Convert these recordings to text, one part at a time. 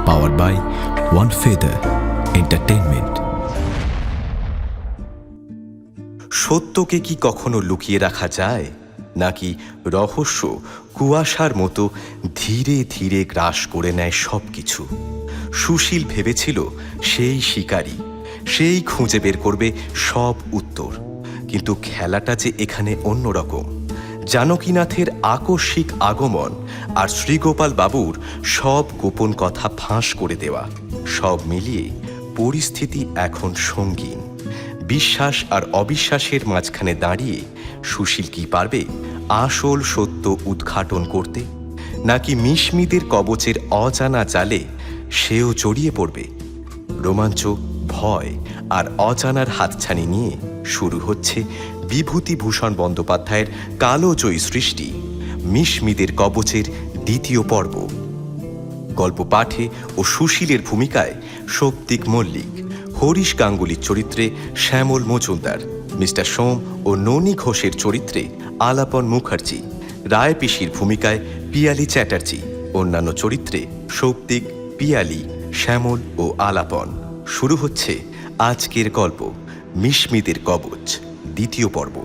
powered by One Feather Entertainment. সত্যকে কি কখনো লুকিয়ে রাখা যায়, নাকি রহস্য কুয়াশার মতো ধীরে ধীরে গ্রাস করে নেয় সবকিছু? সুশীল ভেবেছিল সেই শিকারী, সেই খুঁজে বের করবে সব উত্তর। কিন্তু খেলাটা যে এখানে অন্যরকম। জানকীনাথের আকস্মিক আগমন আর শ্রীগোপাল বাবুর সব গোপন কথা ফাঁস করে দেওয়া, সব মিলিয়ে পরিস্থিতি এখন সঙ্গীন। বিশ্বাস আর অবিশ্বাসের মাঝখানে দাঁড়িয়ে সুশীল কি পারবে আসল সত্য উদ্ঘাটন করতে, নাকি মিশমিদের কবচের অজানা জালে সেও জড়িয়ে পড়বে? রোমাঞ্চ, ভয় আর অজানার হাতছানি নিয়ে শুরু হচ্ছে বিভূতিভূষণ বন্দ্যোপাধ্যায়ের কালোজয়ী সৃষ্টি মিশমিদের কবচের দ্বিতীয় পর্ব। গল্প পাঠে ও সুশীলের ভূমিকায় সৌপ্তিক মল্লিক, হরিশ গাঙ্গুলির চরিত্রে শ্যামল মজুমদার, মিস্টার সোম ও ননী ঘোষের চরিত্রে আলাপন মুখার্জি, রায়পিসির ভূমিকায় পিয়ালি চ্যাটার্জি, অন্যান্য চরিত্রে সৌপ্তিক, পিয়ালি, শ্যামল ও আলাপন। শুরু হচ্ছে আজকের গল্প মিশমিদের কবচ দ্বিতীয় পর্ব।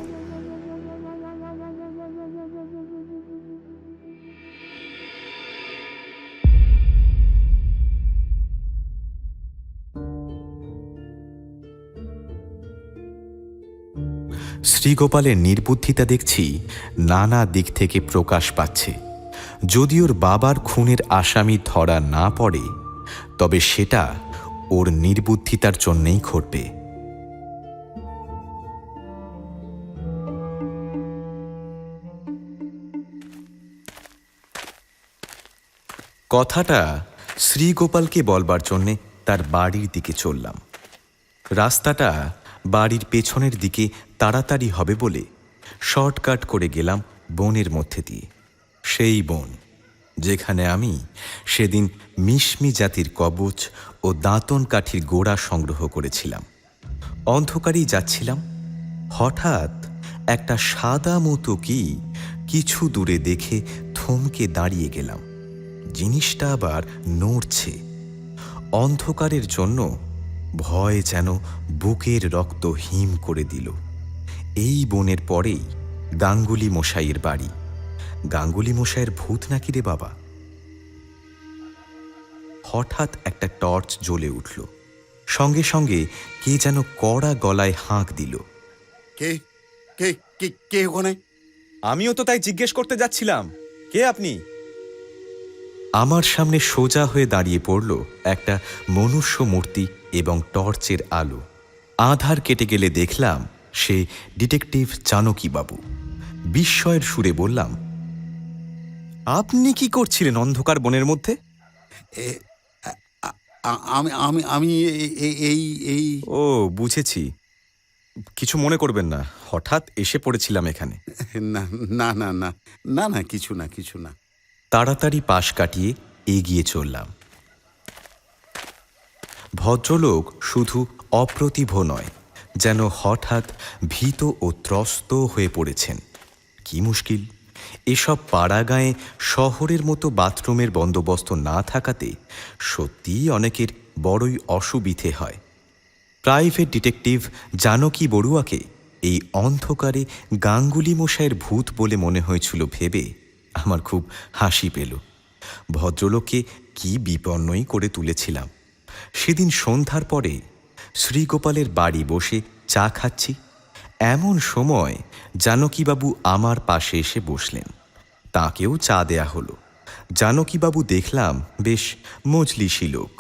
শ্রীগোপালের নির্বুদ্ধিতা দেখছি নানা দিক থেকে প্রকাশ পাচ্ছে। যদি ওর বাবার খুনের আসামি ধরা না পড়ে, তবে সেটা ওর নির্বুদ্ধিতার জন্যেই ঘটবে। কথাটা শ্রীগোপালকে বলবার জন্যে তার বাড়ির দিকে চললাম। রাস্তাটা বাড়ির পেছনের দিকে তাড়াতাড়ি হবে বলে শর্টকাট করে গেলাম বনের মধ্যে দিয়ে। সেই বন যেখানে আমি সেদিন মিশমি জাতির কবচ ও দাঁতন কাঠির গোড়া সংগ্রহ করেছিলাম। অন্ধকারেই যাচ্ছিলাম, হঠাৎ একটা সাদা মতো কি কিছু দূরে দেখে থমকে দাঁড়িয়ে গেলাম। জিনিসটা আবার নড়ছে। অন্ধকারের জন্য ভয় যেন বুকের রক্ত হিম করে দিল। এই বনের পরেই গাঙ্গুলি মশাইয়ের বাড়ি। গাঙ্গুলি মশাইয়ের ভূত নাকি রে বাবা? হঠাৎ একটা টর্চ জ্বলে উঠল, সঙ্গে সঙ্গে কে যেন কড়া গলায় হাঁক দিল, কে কে কে কে ওখানে? আমিও তো তাই জিজ্ঞেস করতে যাচ্ছিলাম, কে আপনি? আমার সামনে সোজা হয়ে দাঁড়িয়ে পড়ল একটা মনুষ্য মূর্তি এবং টর্চের আলো। আধার কেটে গেলে দেখলাম সে ডিটেকটিভ জানকীবাবু। বিস্ময়ের সুরে বললাম, আপনি কি করছিলেন অন্ধকার বনের মধ্যে? আমি আমি আমি এই এই ও, বুঝেছি। কিছু মনে করবেন না, হঠাৎ এসে পড়েছিলাম এখানে। না না না না না না কিছু না কিছু না। তাড়াতাড়ি পাশ কাটিয়ে এগিয়ে চললাম। ভদ্রলোক শুধু অপ্রতিভ নয়, যেন হঠাৎ ভীত ও ত্রস্ত হয়ে পড়েছেন। কি মুশকিল, এসব পাড়াগাঁয়ে শহরের মতো বাথরুমের বন্দোবস্ত না থাকাতে সত্যিই অনেকের বড়ই অসুবিধে হয়। প্রাইভেট ডিটেকটিভ জানকী বড়ুয়াকে এই অন্ধকারে গাঙ্গুলি মশাইয়ের ভূত বলে মনে হয়েছিল ভেবে আমার খুব হাসি পেল। ভদ্রলোককে কি বিপন্নই করে তুলেছিলাম। সেদিন সন্ধ্যার পরে শ্রীগোপালের বাড়ি বসে চা খাচ্ছি, এমন সময় জানকীবাবু আমার পাশে এসে বসলেন। তাঁকেও চা দেয়া হলো। জানকীবাবু দেখলাম বেশ মজলিশি লোক।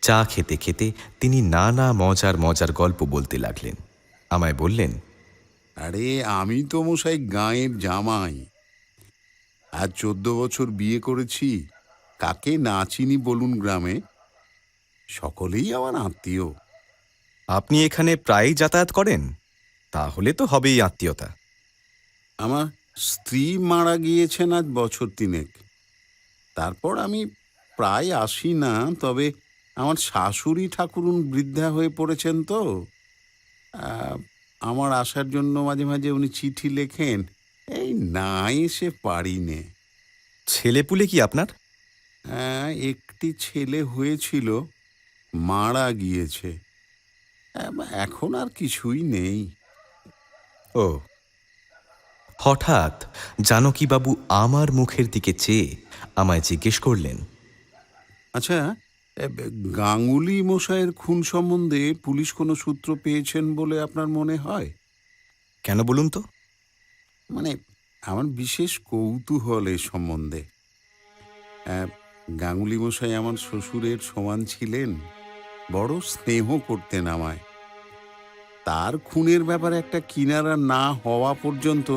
চা খেতে খেতে তিনি নানা মজার মজার গল্প বলতে লাগলেন। আমায় বললেন, আরে আমি তো মশাই গাঁয়ের জামাই, আজ 14 বছর বিয়ে করেছি। কাকে না চিনি বলুন গ্রামে? সকলেই আমার আত্মীয়। আপনি এখানে প্রায়ই যাতায়াত করেন? তাহলে তো হবেই আত্মীয়তা। আমার স্ত্রী মারা গিয়েছেন আজ বছর 3। তারপর আমি প্রায় আসি না, তবে আমার শাশুড়ি ঠাকুরুন বৃদ্ধা হয়ে পড়েছেন তো আমার আসার জন্য মাঝে মাঝে উনি চিঠি লেখেন। এই না এসে পারি নে। ছেলেপুলে কি আপনার? হ্যাঁ, একটি ছেলে হয়েছিল, মারা গিয়েছে। এখন আর কিছুই নেই। ও, হঠাৎ জানকীবাবু আমার মুখের দিকে চেয়ে আমায় জিজ্ঞেস করলেন, আচ্ছা, গাঙ্গুলি মশাইয়ের খুন সম্বন্ধে পুলিশ কোনো সূত্র পেয়েছেন বলে আপনার মনে হয়? কেন বলুন তো? মানে আমার বিশেষ কৌতূহল এ সম্বন্ধে। গাঙ্গুলি মশাই আমার শ্বশুরের সমান ছিলেন, বড় স্নেহ করতেন আমায়। তার খুনের ব্যাপারে একটা কিনারা না হওয়া পর্যন্ত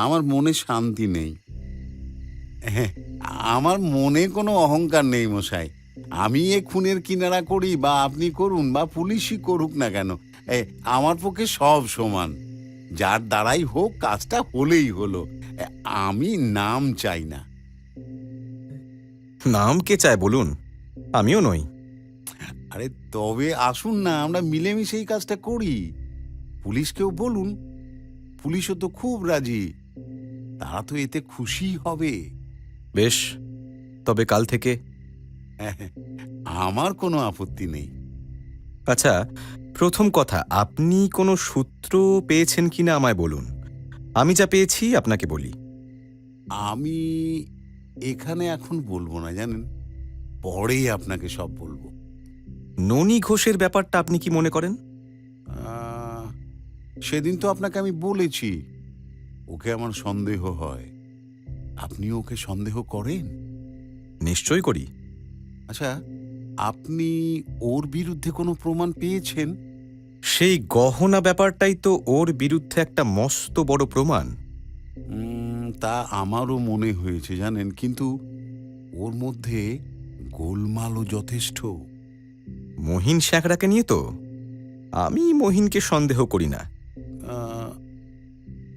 আমার মনে শান্তি নেই। হ্যাঁ, আমার মনে কোনো অহংকার নেই মশাই। আমি এ খুনের কিনারা করি বা আপনি করুন বা পুলিশই করুক না কেন, আমার পক্ষে সব সমান। যার দ্বারাই হোক কাজটা হলেই হলো। আমি নাম চাই না। নাম কে চায় বলুন? আমিও নই। আরে তবে আসুন না, আমরা মিলেমিশে এই কাজটা করি। পুলিশকেও বলুন, পুলিশও তো খুব রাজি। তারা তো এতে খুশি হবে। বেশ, তবে কাল থেকে। আমার কোনো আপত্তি নেই। আচ্ছা, প্রথম কথা, আপনি কোনো সূত্র পেয়েছেন কিনা আমায় বলুন। আমি যা পেয়েছি আপনাকে বলি। আমি এখানে এখন বলবো না, জানেন, পরেই আপনাকে সব বলবো। ননী ঘোষের ব্যাপারটা আপনি কি মনে করেন? সেদিন তো আপনাকে আমি বলেছি ওকে আমার সন্দেহ হয়। আপনি ওকে সন্দেহ করেন? নিশ্চয়ই করি। আচ্ছা, আপনি ওর বিরুদ্ধে কোনো প্রমাণ পেয়েছেন? সেই গহনা ব্যাপারটাই তো ওর বিরুদ্ধে একটা মস্ত বড় প্রমাণ। তা আমারও মনে হয়েছে জানেন, কিন্তু ওর মধ্যে গোলমালও যথেষ্ট। মহিন শ্যাকরাকে নিয়ে তো? আমি মহিনকে সন্দেহ করি না।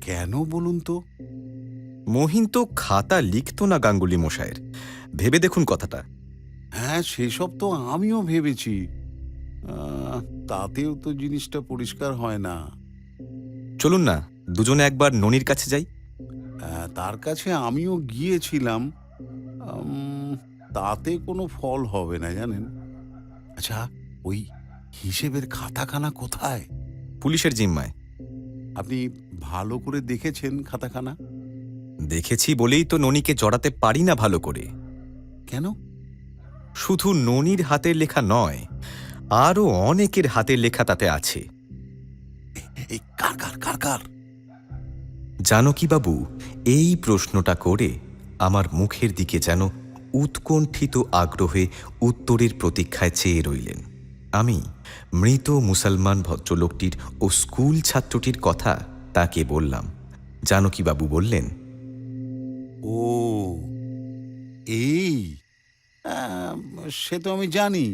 কেন বলুন তো? মহিন তো খাতা লিখত না গাঙ্গুলি মশায়ের। ভেবে দেখুন কথাটা। হ্যাঁ, সেসব তো আমিও ভেবেছি। তাতেও তো জিনিসটা পরিষ্কার হয় না। চলুন না, দুজনে একবার ননির কাছে যাই। তার কাছে আমিও গিয়েছিলাম, তাতে কোনো ফল হবে না জানেন। আচ্ছা, ওই হিসেবের খাতাখানা কোথায়? পুলিশের জিম্মায়। আপনি ভালো করে দেখেছেন খাতাখানা? দেখেছি বলেই তো ননিকে জড়াতে পারি না ভালো করে। কেন? শুধু ননির হাতের লেখা নয়, আরও অনেকের হাতের লেখা তাতে আছে। এই কার কার কার কার? জানকীবাবু এই প্রশ্নটা করে আমার মুখের দিকে যেন উৎকণ্ঠিত আগ্রহে উত্তরের প্রতীক্ষায় চেয়ে রইলেন। আমি মৃত মুসলমান ভদ্রলোকটির ও স্কুল ছাত্রটির কথা তাকে বললাম। জানকীবাবু বললেন, ও এই, সে তো আমি জানি,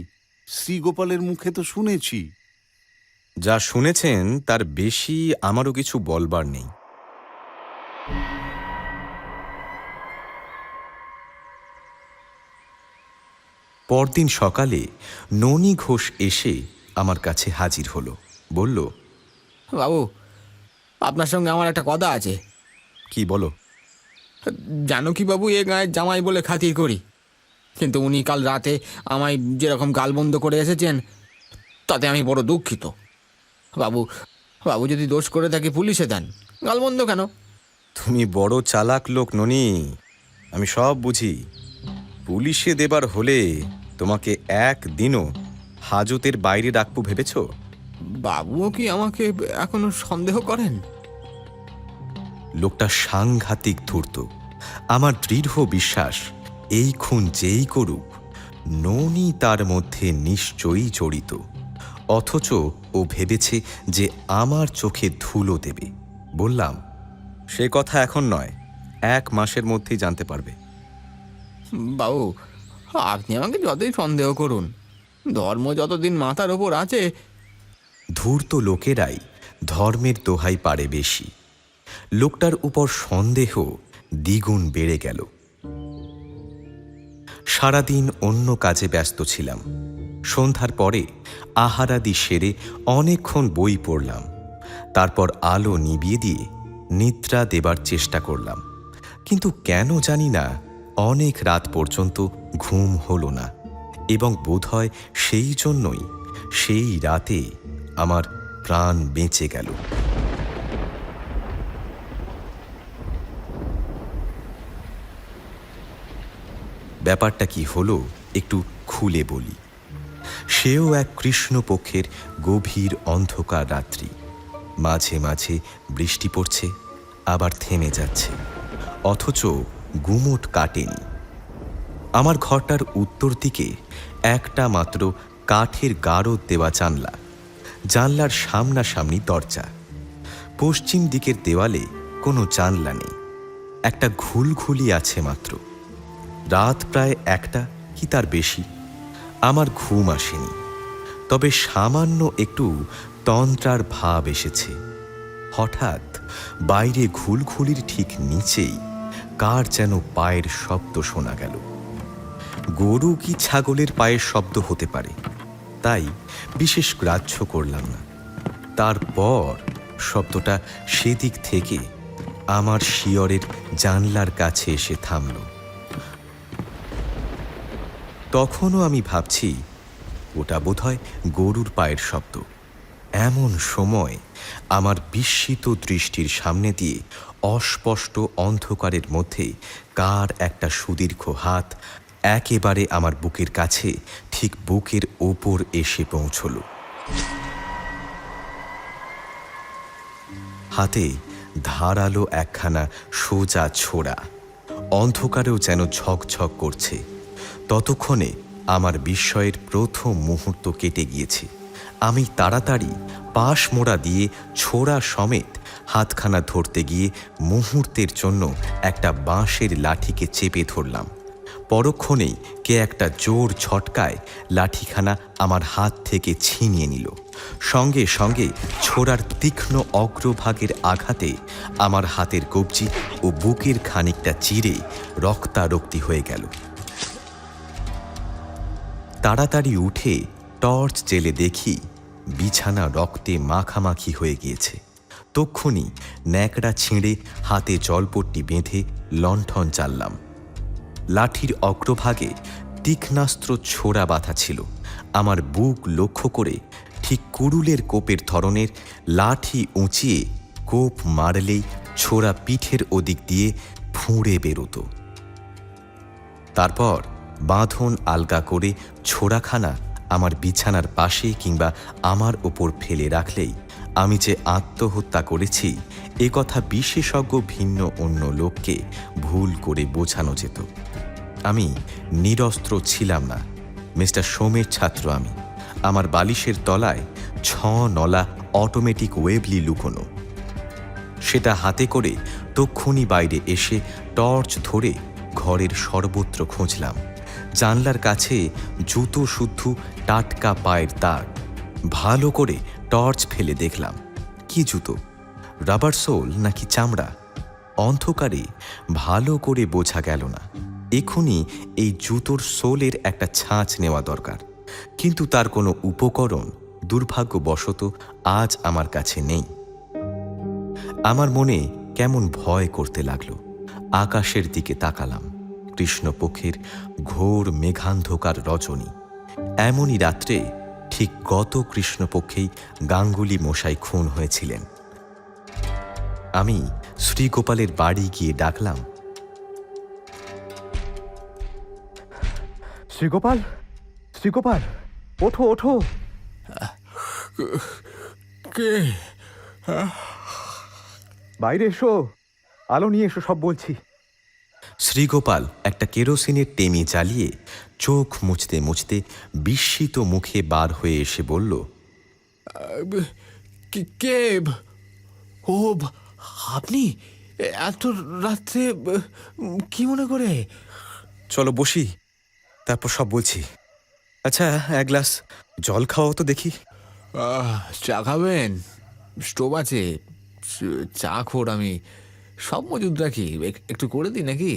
শ্রীগোপালের মুখে তো শুনেছি। যা শুনেছেন তার বেশি আমারও কিছু বলবার নেই। পরদিন সকালে ননী ঘোষ এসে আমার কাছে হাজির হলো। বলল, বাবু, আপনার সঙ্গে আমার একটা কথা আছে। কি বলো? জানকীবাবু এ গায়ের জামাই বলে খাতির করি, কিন্তু উনি কাল রাতে আমায় যেরকম গালবন্ধ করে এসেছেন তাতে আমি বড় দুঃখিত। বাবু, বাবু যদি দোষ করে থাকি পুলিশে দেন, গালবন্ধ কেন? তুমি বড় চালাক লোক ননী, আমি সব বুঝি। পুলিশে দেবার হলে তোমাকে একদিনও হাজতের বাইরে রাখবো ভেবেছ? বাবুও কি আমাকে এখনো সন্দেহ করেন? লোকটা সাংঘাতিক ধূর্ত। আমার দৃঢ় বিশ্বাস, এই খুন যেই করুক, ননী তার মধ্যে নিশ্চয়ই জড়িত। অথচ ও ভেবেছে যে আমার চোখে ধুলো দেবে। বললাম, সে কথা এখন নয়, 1 মাসের মধ্যেই জানতে পারবে। বাবু, আপনি আমাকে যতই সন্দেহ করুন, ধর্ম যতদিন মাথার ওপর আছে। ধূর্ত লোকেরাই ধর্মের দোহাই পারে বেশি। লোকটার উপর সন্দেহ দ্বিগুণ বেড়ে গেল। সারাদিন অন্য কাজে ব্যস্ত ছিলাম। সন্ধ্যার পরে আহারাদি সেরে অনেকক্ষণ বই পড়লাম। তারপর আলো নিভিয়ে দিয়ে নিদ্রা দেবার চেষ্টা করলাম, কিন্তু কেন জানি না অনেক রাত পর্যন্ত ঘুম হলো না। এবং বোধহয় সেই জন্যই সেই রাতে আমার প্রাণ বেঁচে গেল। ব্যাপারটা কি হলো একটু খুলে বলি। সেও এক কৃষ্ণপক্ষের গভীর অন্ধকার রাত্রি। মাঝে মাঝে বৃষ্টি পড়ছে, আবার থেমে যাচ্ছে, অথচ গুমোট কাটেনি। আমার ঘরটার উত্তর দিকে একটা মাত্র কাঠের গারদ দেওয়া জানলা, জানলার সামনাসামনি দরজা। পশ্চিম দিকের দেওয়ালে কোনো জানলা নেই, একটা ঘুলঘুলি আছে মাত্র। রাত প্রায় 1টা কি তার বেশি। আমার ঘুম আসেনি, তবে সামান্য একটু তন্দ্রার ভাব এসেছে। হঠাৎ বাইরে ঘুলঘুলির ঠিক নিচেই কার যেন পায়ের শব্দ শোনা গেল। গরু কি ছাগলের পায়ের শব্দ হতে পারে, তাই বিশেষ গ্রাহ্য করলাম না। তারপর শব্দটা সেদিক থেকে আমার শিয়রের জানলার কাছে এসে থামল। তখনও আমি ভাবছি ওটা বোধহয় গরুর পায়ের শব্দ। এমন সময় আমার বিস্মিত দৃষ্টির সামনে দিয়ে অস্পষ্ট অন্ধকারের মধ্যে কার একটা সুদীর্ঘ হাত একেবারে আমার বুকের কাছে, ঠিক বুকের ওপর এসে পৌঁছল। হাতে ধারালো একখানা সোজা ছোরা, অন্ধকারেও যেন ঝকঝক করছে। ততক্ষণে আমার বিস্ময়ের প্রথম মুহূর্ত কেটে গিয়েছে। আমি তাড়াতাড়ি পাশ মোড়া দিয়ে ছোরা সমেত হাতখানা ধরতে গিয়ে মুহূর্তের জন্য একটা বাঁশের লাঠিকে চেপে ধরলাম। পরক্ষণেই কে একটা জোর ঝটকায় লাঠিখানা আমার হাত থেকে ছিনিয়ে নিল। সঙ্গে সঙ্গে ছোড়ার তীক্ষ্ণ অগ্রভাগের আঘাতে আমার হাতের কবজি ও বুকের খানিকটা চিরে রক্তারক্তি হয়ে গেল। তাড়াতাড়ি উঠে টর্চ জেলে দেখি বিছানা রক্তে মাখামাখি হয়ে গিয়েছে। তক্ষুনি ন্যাকড়া ছিঁড়ে হাতে জলপট্টি বেঁধে লণ্ঠন জ্বাললাম। লাঠির অগ্রভাগে তীক্ষ্ণাস্ত্র ছোরা বাঁধা ছিল। আমার বুক লক্ষ্য করে ঠিক কুড়ুলের কোপের ধরনের লাঠি উঁচিয়ে কোপ মারলেই ছোরা পিঠের ওদিক দিয়ে ফুঁড়ে বেরোত। তারপর বাঁধন আলগা করে ছোরাখানা আমার বিছানার পাশে কিংবা আমার ওপর ফেলে রাখলেই আমি যে আত্মহত্যা করেছি এ কথা বিশেষজ্ঞ ভিন্ন অন্য লোককে ভুল করে বোঝানো যেত। আমি নিরস্ত্র ছিলাম না, মিস্টার সোমের ছাত্র আমি। আমার বালিশের তলায় 6 নলা অটোমেটিক ওয়েবলি লুকোনো। সেটা হাতে করে তক্ষুনি বাইরে এসে টর্চ ধরে ঘরের সর্বত্র খুঁজলাম। জানলার কাছে জুতো শুদ্ধ টাটকা পায়ের দাগ। ভালো করে টর্চ ফেলে দেখলাম, কি জুতো, রাবার সোল নাকি চামড়া? অন্ধকারে ভালো করে বোঝা গেল না। এখনই এই জুতোর সোলের একটা ছাঁচ নেওয়া দরকার, কিন্তু তার কোনো উপকরণ দুর্ভাগ্যবশত আজ আমার কাছে নেই। আমার মনে কেমন ভয় করতে লাগলো। আকাশের দিকে তাকালাম। কৃষ্ণপক্ষের ঘোর মেঘান্ধকার রজনী। এমনই রাত্রে ঠিক গত কৃষ্ণপক্ষেই গাঙ্গুলি মশাই খুন হয়েছিলেন। আমি শ্রীগোপালের বাড়ি গিয়ে ডাকলাম, শ্রীগোপাল, শ্রীগোপাল, ওঠো ওঠো। কে? বাইরে এসো, আলো নিয়ে এসো, সব বলছি। শ্রীগোপাল একটা কেরোসিনের টেমি জ্বালিয়ে চোখ মুছতে মুছতে বিস্মিত মুখে বার হয়ে এসে বলল, কে? ও আপনি এত রাত্রে কি মনে করে? চলো বসি, তারপর সব বলছি। আচ্ছা, এক গ্লাস জল খাওয়াও তো দেখি। চা খাবেন? স্টোভ আছে, চা খোর আমি, সব মজুদ রাখি, একটু করে দিই নাকি?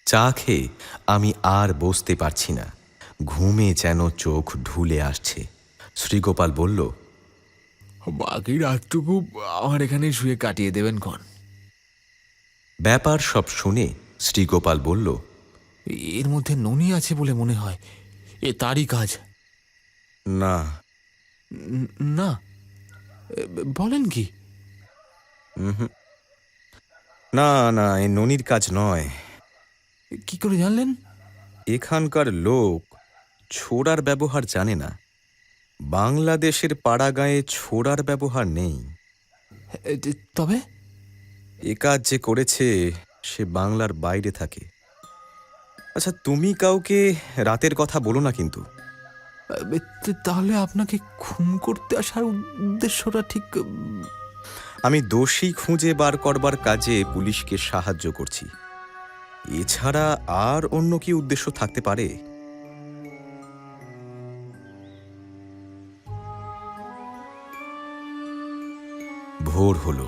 চা খেয়ে আমি আর বসতে পারছি না, ঘুমে যেন চোখ ঢুলে আসছে। শ্রীগোপাল বলল, বাকি রাতটুকু আমার এখানে শুয়ে কাটিয়ে দেবেন ক্ষণ। ব্যাপার সব শুনে শ্রীগোপাল বলল, এর মধ্যে ননি আছে বলে মনে হয়, এ তারই কাজ? না, না, বলেন কি? না না, এ ননির কাজ নয়। কি করে জানলেন? এখানকার লোক ছোড়ার ব্যবহার জানে না। বাংলাদেশের পাড়াগাঁয়ে ছোড়ার ব্যবহার নেই। তবে এ কাজ যে করেছে সে বাংলার বাইরে থাকে। আচ্ছা, তুমি কাউকে রাতের কথা বলো না কিন্তু। তাহলে আপনাকে খুন করতে আসার উদ্দেশ্যটা ঠিক? আমি দোষী খুঁজে বার করবার কাজে পুলিশকে সাহায্য করছি। এছাড়া আর অন্য কি উদ্দেশ্য থাকতে পারে? ভোর হলো।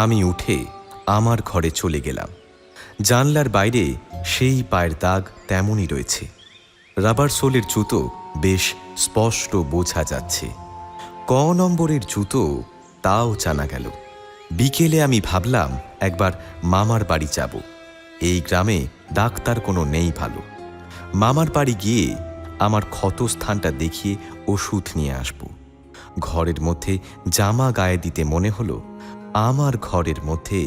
আমি উঠে আমার ঘরে চলে গেলাম। জানলার বাইরে সেই পায়ের দাগ তেমনই রয়েছে। রাবার সোলের জুতো বেশ স্পষ্ট বোঝা যাচ্ছে। ক নম্বরের জুতো তাও জানা গেল। বিকেলে আমি ভাবলাম একবার মামার বাড়ি যাব। এই গ্রামে ডাক্তার কোনো নেই ভালো। মামার বাড়ি গিয়ে আমার ক্ষতস্থানটা দেখিয়ে ওষুধ নিয়ে আসব। ঘরের মধ্যে জামা গায়ে দিতে মনে হলো আমার ঘরের মধ্যে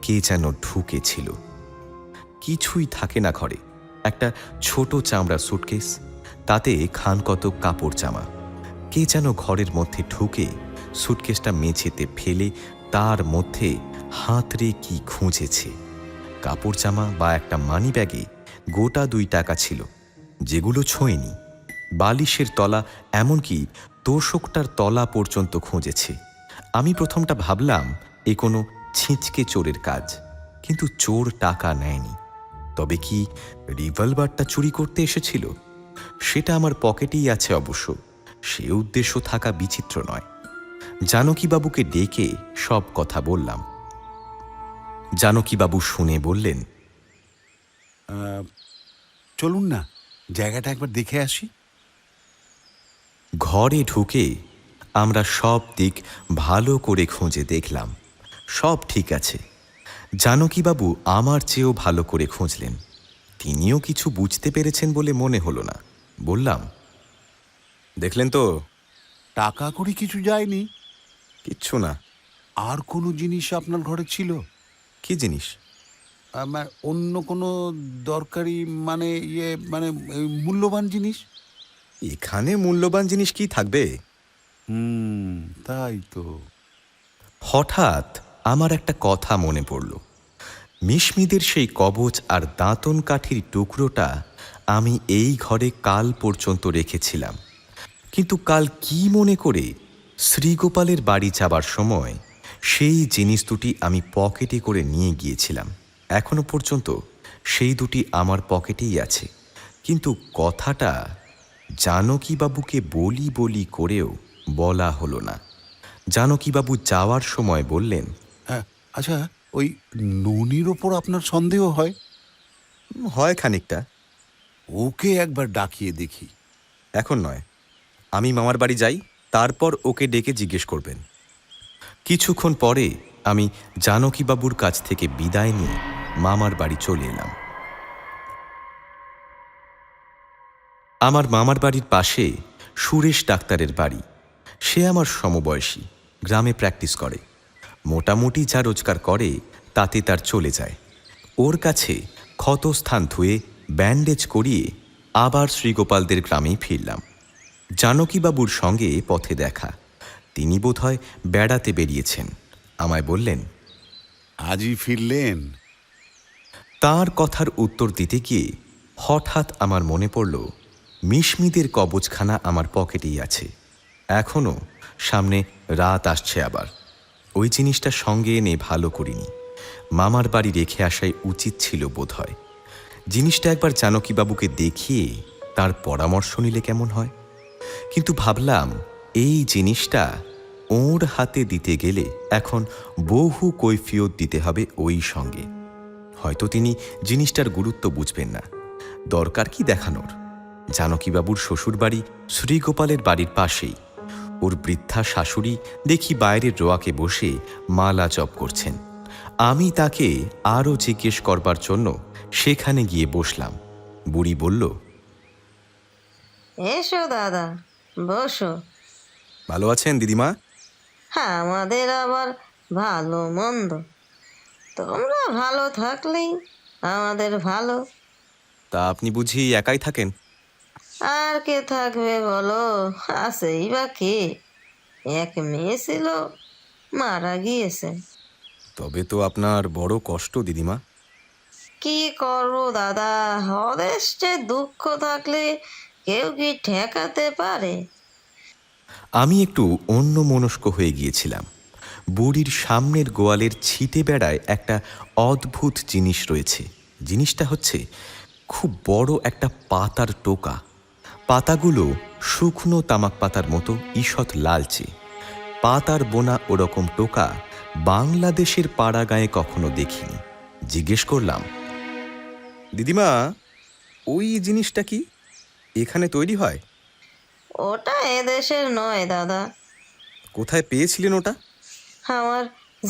কে যেন ঢুকেছিল। কিছুই থাকে না ঘরে, একটা ছোট চামড়া সুটকেস, তাতে খানকতক কাপড় জামা। কে যেন ঘরের মধ্যে ঢুকে সুটকেসটা মেঝেতে ফেলে তার মধ্যে হাতড়ে কি খুঁজেছে। কাপড় জামা বা একটা মানি ব্যাগে গোটা 2 টাকা ছিল, যেগুলো ছোঁয়নি। বালিশের তলা, এমনকি তোষকটার তলা পর্যন্ত খুঁজেছে। আমি প্রথমটা ভাবলাম এ কোনো ছিঁচকে চোরের কাজ, কিন্তু চোর টাকা নেয়নি। তবে কি রিভলভারটা চুরি করতে এসেছিল? সেটা আমার পকেটেই আছে অবশ্য, সে উদ্দেশ্য থাকা বিচিত্র নয়। জানকীবাবুকে ডেকে সব কথা বললাম। জানকীবাবু শুনে বললেন, চলুন না, জায়গাটা একবার দেখে আসি। ঘরে ঢুকে আমরা সব দিক ভালো করে খুঁজে দেখলাম, সব ঠিক আছে। জানকীবাবু আমার চেয়েও ভালো করে খুঁজলেন। তিনিও কিছু বুঝতে পেরেছেন বলে মনে হলো না। বললাম, দেখলেন তো? টাকা করে কিছু যায়নি? কিচ্ছু না। আর কোনো জিনিস আপনার ঘরে ছিল? কি জিনিস? অন্য কোনো দরকারি, মানে মূল্যবান জিনিস? এখানে মূল্যবান জিনিস কি থাকবে? তাই তো। হঠাৎ আমার একটা কথা মনে পড়ল। মিশমিদের সেই কবচ আর দাঁতন কাঠির টুকরোটা আমি এই ঘরে কাল পর্যন্ত রেখেছিলাম। কিন্তু কাল কি মনে করে শ্রীগোপালের বাড়ি যাবার সময় সেই জিনিস দুটি আমি পকেটে করে নিয়ে গিয়েছিলাম। এখনো পর্যন্ত সেই দুটি আমার পকেটেই আছে। কিন্তু কথাটা জানকীবাবুকে বলি বলি করেও বলা হলো না। জানকীবাবু যাওয়ার সময় বললেন, হ্যাঁ, আচ্ছা, ওই ননির ওপর আপনার সন্দেহ হয়? হয় খানিকটা। ওকে একবার ডাকিয়ে দেখি। এখন নয়, আমি মামার বাড়ি যাই, তারপর ওকে ডেকে জিজ্ঞেস করবেন। কিছুক্ষণ পরে আমি জানকীবাবুর কাছ থেকে বিদায় নিয়ে মামার বাড়ি চলে এলাম। আমার মামার বাড়ির পাশে সুরেশ ডাক্তারের বাড়ি। সে আমার সমবয়সী, গ্রামে প্র্যাকটিস করে। মোটামুটি যা রোজগার করে তাতে তার চলে যায়। ওর কাছে ক্ষতস্থান ধুয়ে ব্যান্ডেজ করিয়ে আবার শ্রীগোপালদের গ্রামেই ফিরলাম। জানকীবাবুর সঙ্গে পথে দেখা। তিনি বোধহয় বেড়াতে বেরিয়েছেন। আমায় বললেন, আজই ফিরলেন? তাঁর কথার উত্তর দিতে গিয়ে হঠাৎ আমার মনে পড়ল মিশমিদের কবচখানা আমার পকেটেই আছে। এখনও সামনে রাত আসছে আবার। ওই জিনিসটা সঙ্গে এনে ভালো করিনি। মামার বাড়ি রেখে আসাই উচিত ছিল বোধহয়। জিনিসটা একবার জানকীবাবুকে দেখিয়ে তার পরামর্শ নিলে কেমন হয়। কিন্তু ভাবলাম এই জিনিসটা ওর হাতে দিতে গেলে এখন বহু কৈফিয়ত দিতে হবে ওই সঙ্গে। হয়তো তিনি জিনিসটার গুরুত্ব বুঝবেন না। দরকার কি দেখানোর? জানকীবাবুর শ্বশুরবাড়ি শ্রীগোপালের বাড়ির পাশেই। ওর বৃদ্ধা শাশুড়ি দেখি বাইরের রোয়াকে বসে মালা জপ করছেন। আমি তাকে আরও জিজ্ঞেস করবার জন্য সেখানে গিয়ে বসলাম। বুড়ি বলল, এসো দাদা, বসো। ভালো আছেন দিদিমা? হ্যাঁ, আমাদের আবার ভালো মন্দ, তোমরা ভালো থাকলেই আমাদের ভালো। তা আপনি বুঝি একাই থাকেন? আর কে থাকবে বলো, আছেই বা কে? এক মেয়ে ছিল, মারা গিয়েছে। তবে তো আপনার বড় কষ্ট দিদিমা। কি করবো দাদা, অদেষ্টে দুঃখ থাকলে কেউ কি ঠেকাতে পারে? আমি একটু অন্যমনস্ক হয়ে গিয়েছিলাম। বুড়ির সামনের গোয়ালের ছিটে বেড়ায় একটা অদ্ভুত জিনিস রয়েছে। জিনিসটা হচ্ছে খুব বড় একটা পাতার টোকা। পাতাগুলো শুকনো তামাক পাতার মতো ঈষৎ লালচে। পাতার বোনা ওরকম টোকা বাংলাদেশের পাড়া গায়ে কখনো দেখিনি। জিজ্ঞেস করলাম, দিদিমা, ওই জিনিসটা কি এখানে তৈরি হয়? ওটা এদেশের নয় দাদা, কোথায় পেয়েছিলেন ওটা? আমার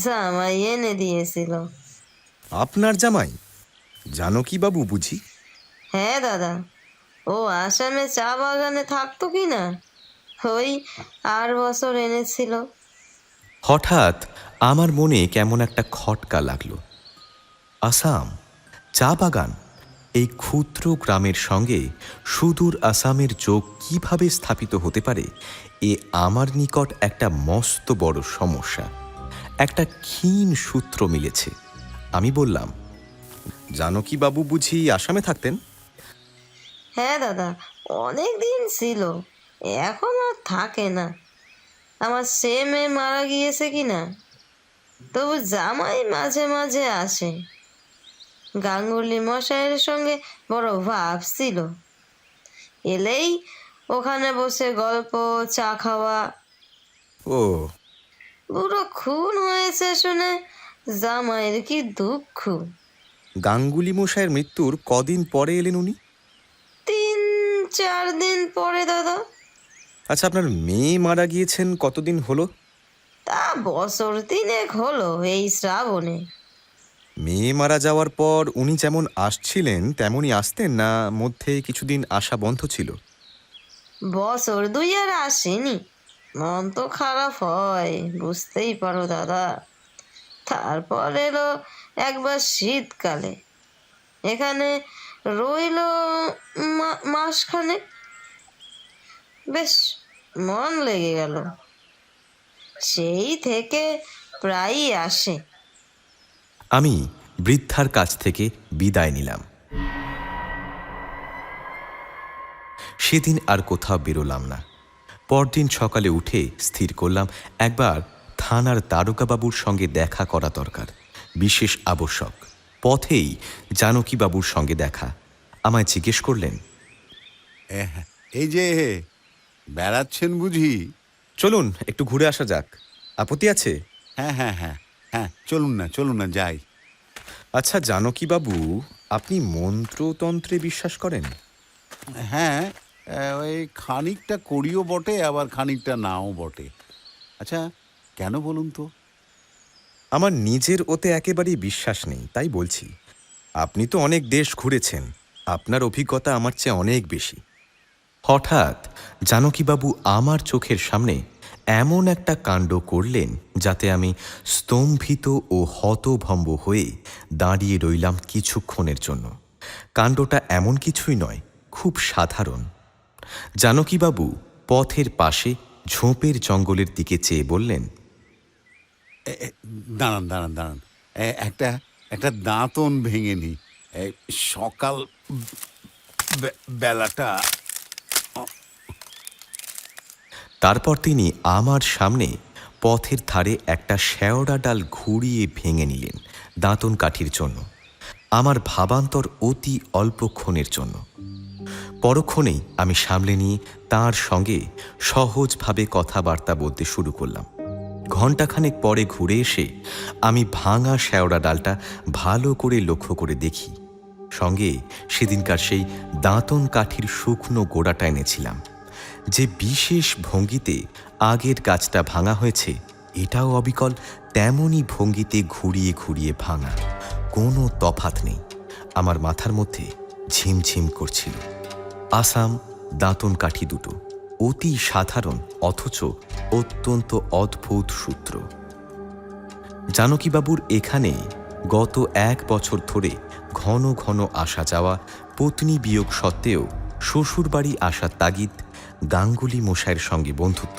জামাই এনে দিয়েছিল। আপনার জামাই? জানকী বাবু বুঝি? হ্যাঁ দাদা, ও আসামে চা বাগানে থাকতো কি না, ওই 8 বছর এনেছিল। হঠাৎ আমার মনে কেমন একটা খটকা লাগলো। আসাম, চা বাগান, এই ক্ষুদ্র গ্রামের সঙ্গে সুদূর আসামের যোগ কিভাবে স্থাপিত হতে পারে, এ আমার নিকট একটা মস্ত বড় সমস্যা। একটা ক্ষীণ সূত্র মিলেছে। আমি বললাম, জানকী বাবু বুঝি আসামে থাকতেন? হ্যাঁ দাদা, অনেক দিন ছিল, এখন আর থাকে না। আমার সে মেয়ে মারা গিয়েছে কি না, তবু জামাই মাঝে মাঝে আসে। গাঙ্গুলি মশাইয়ের সঙ্গে বড় ভাব ছিল, এলেই ওখানে বসে গল্প, চা খাওয়া। ও, বুড়ো খুন হয়েছে শুনে জামাইয়ের কি দুঃখ। গাঙ্গুলি মশাইয়ের মৃত্যুর কদিন পরে এলেন উনি? 3-4 দিন পরে দাদা। আচ্ছা, আপনার মেয়ে মারা গিয়েছেন কতদিন হলো? তা বছর 3 হলো, এই শ্রাবণে। মেয়ে মারা যাওয়ার পর উনি যেমন আসছিলেন তেমনই আসতেন, না মধ্যে কিছুদিন আসা বন্ধ ছিল? বছর 2 আর আসেনি। মন তো খারাপ হয়, বুঝতেই পারো দাদা। তারপর এলো একবার শীতকালে, এখানে রইল মাসখানেক। বেশ মন লেগে গেল, সেই থেকে প্রায়ই আসে। আমি বৃদ্ধার কাছ থেকে বিদায় নিলাম। সেদিন আর কোথাও বেরোলাম না। পরদিন সকালে উঠে স্থির করলাম একবার থানার দারোগাবাবুর সঙ্গে দেখা করা দরকার, বিশেষ আবশ্যক। পথেই জানকীবাবুর সঙ্গে দেখা। আমায় জিজ্ঞেস করলেন, এই যে বেড়াচ্ছেন বুঝি? চলুন একটু ঘুরে আসা যাক, আপত্তি আছে? হ্যাঁ হ্যাঁ হ্যাঁ হ্যাঁ, চলুন না যাই। আচ্ছা জানকী বাবু, আপনি মন্ত্রতন্ত্রে বিশ্বাস করেন? হ্যাঁ, ওই খানিকটা করিও বটে, আবার খানিকটা নাও বটে। আচ্ছা, কেন বলুন তো? আমার নিজের ওতে একেবারেই বিশ্বাস নেই, তাই বলছি। আপনি তো অনেক দেশ ঘুরেছেন, আপনার অভিজ্ঞতা আমার চেয়ে অনেক বেশি। হঠাৎ জানকীবাবু আমার চোখের সামনে এমন একটা কাণ্ড করলেন যাতে আমি স্তম্ভিত ও হতভম্ব হয়ে দাঁড়িয়ে রইলাম কিছুক্ষণের জন্য। কাণ্ডটা এমন কিছুই নয়, খুব সাধারণ। জানকীবাবু পথের পাশে ঝোপের জঙ্গলের দিকে চেয়ে বললেন, দাঁড়ান, একটা দাঁতন ভেঙে নি। সকাল বেলাটা। তারপর তিনি আমার সামনে পথের ধারে একটা শেওড়া ডাল ঘুরিয়ে ভেঙে নিলেন দাঁতন কাঠির জন্য। আমার ভাবান্তর অতি অল্পক্ষণের জন্য। পরক্ষণেই আমি সামলে নিয়ে তাঁর সঙ্গে সহজভাবে কথাবার্তা বলতে শুরু করলাম। ঘণ্টাখানেক পরে ঘুরে এসে আমি ভাঙা শেওড়া ডালটা ভালো করে লক্ষ্য করে দেখি, সঙ্গে সেদিনকার সেই দাঁতন কাঠির শুকনো গোড়াটা এনেছিলাম। যে বিশেষ ভঙ্গিতে আগের গাছটা ভাঙা হয়েছে, এটাও অবিকল তেমনই ভঙ্গিতে ঘুরিয়ে ঘুরিয়ে ভাঙা, কোনো তফাৎ নেই। আমার মাথার মধ্যে ঝিমঝিম করছিল। আসাম দাঁতন কাঠি দুটো, অতি সাধারণ অথচ অত্যন্ত অদ্ভুত সূত্র। জানকীবাবুর এখানে গত 1 বছর ধরে ঘন ঘন আসা যাওয়া, পত্নী বিয়োগ সত্ত্বেও শ্বশুরবাড়ি আসার তাগিদ, গাঙ্গুলি মশাইয়ের সঙ্গে বন্ধুত্ব।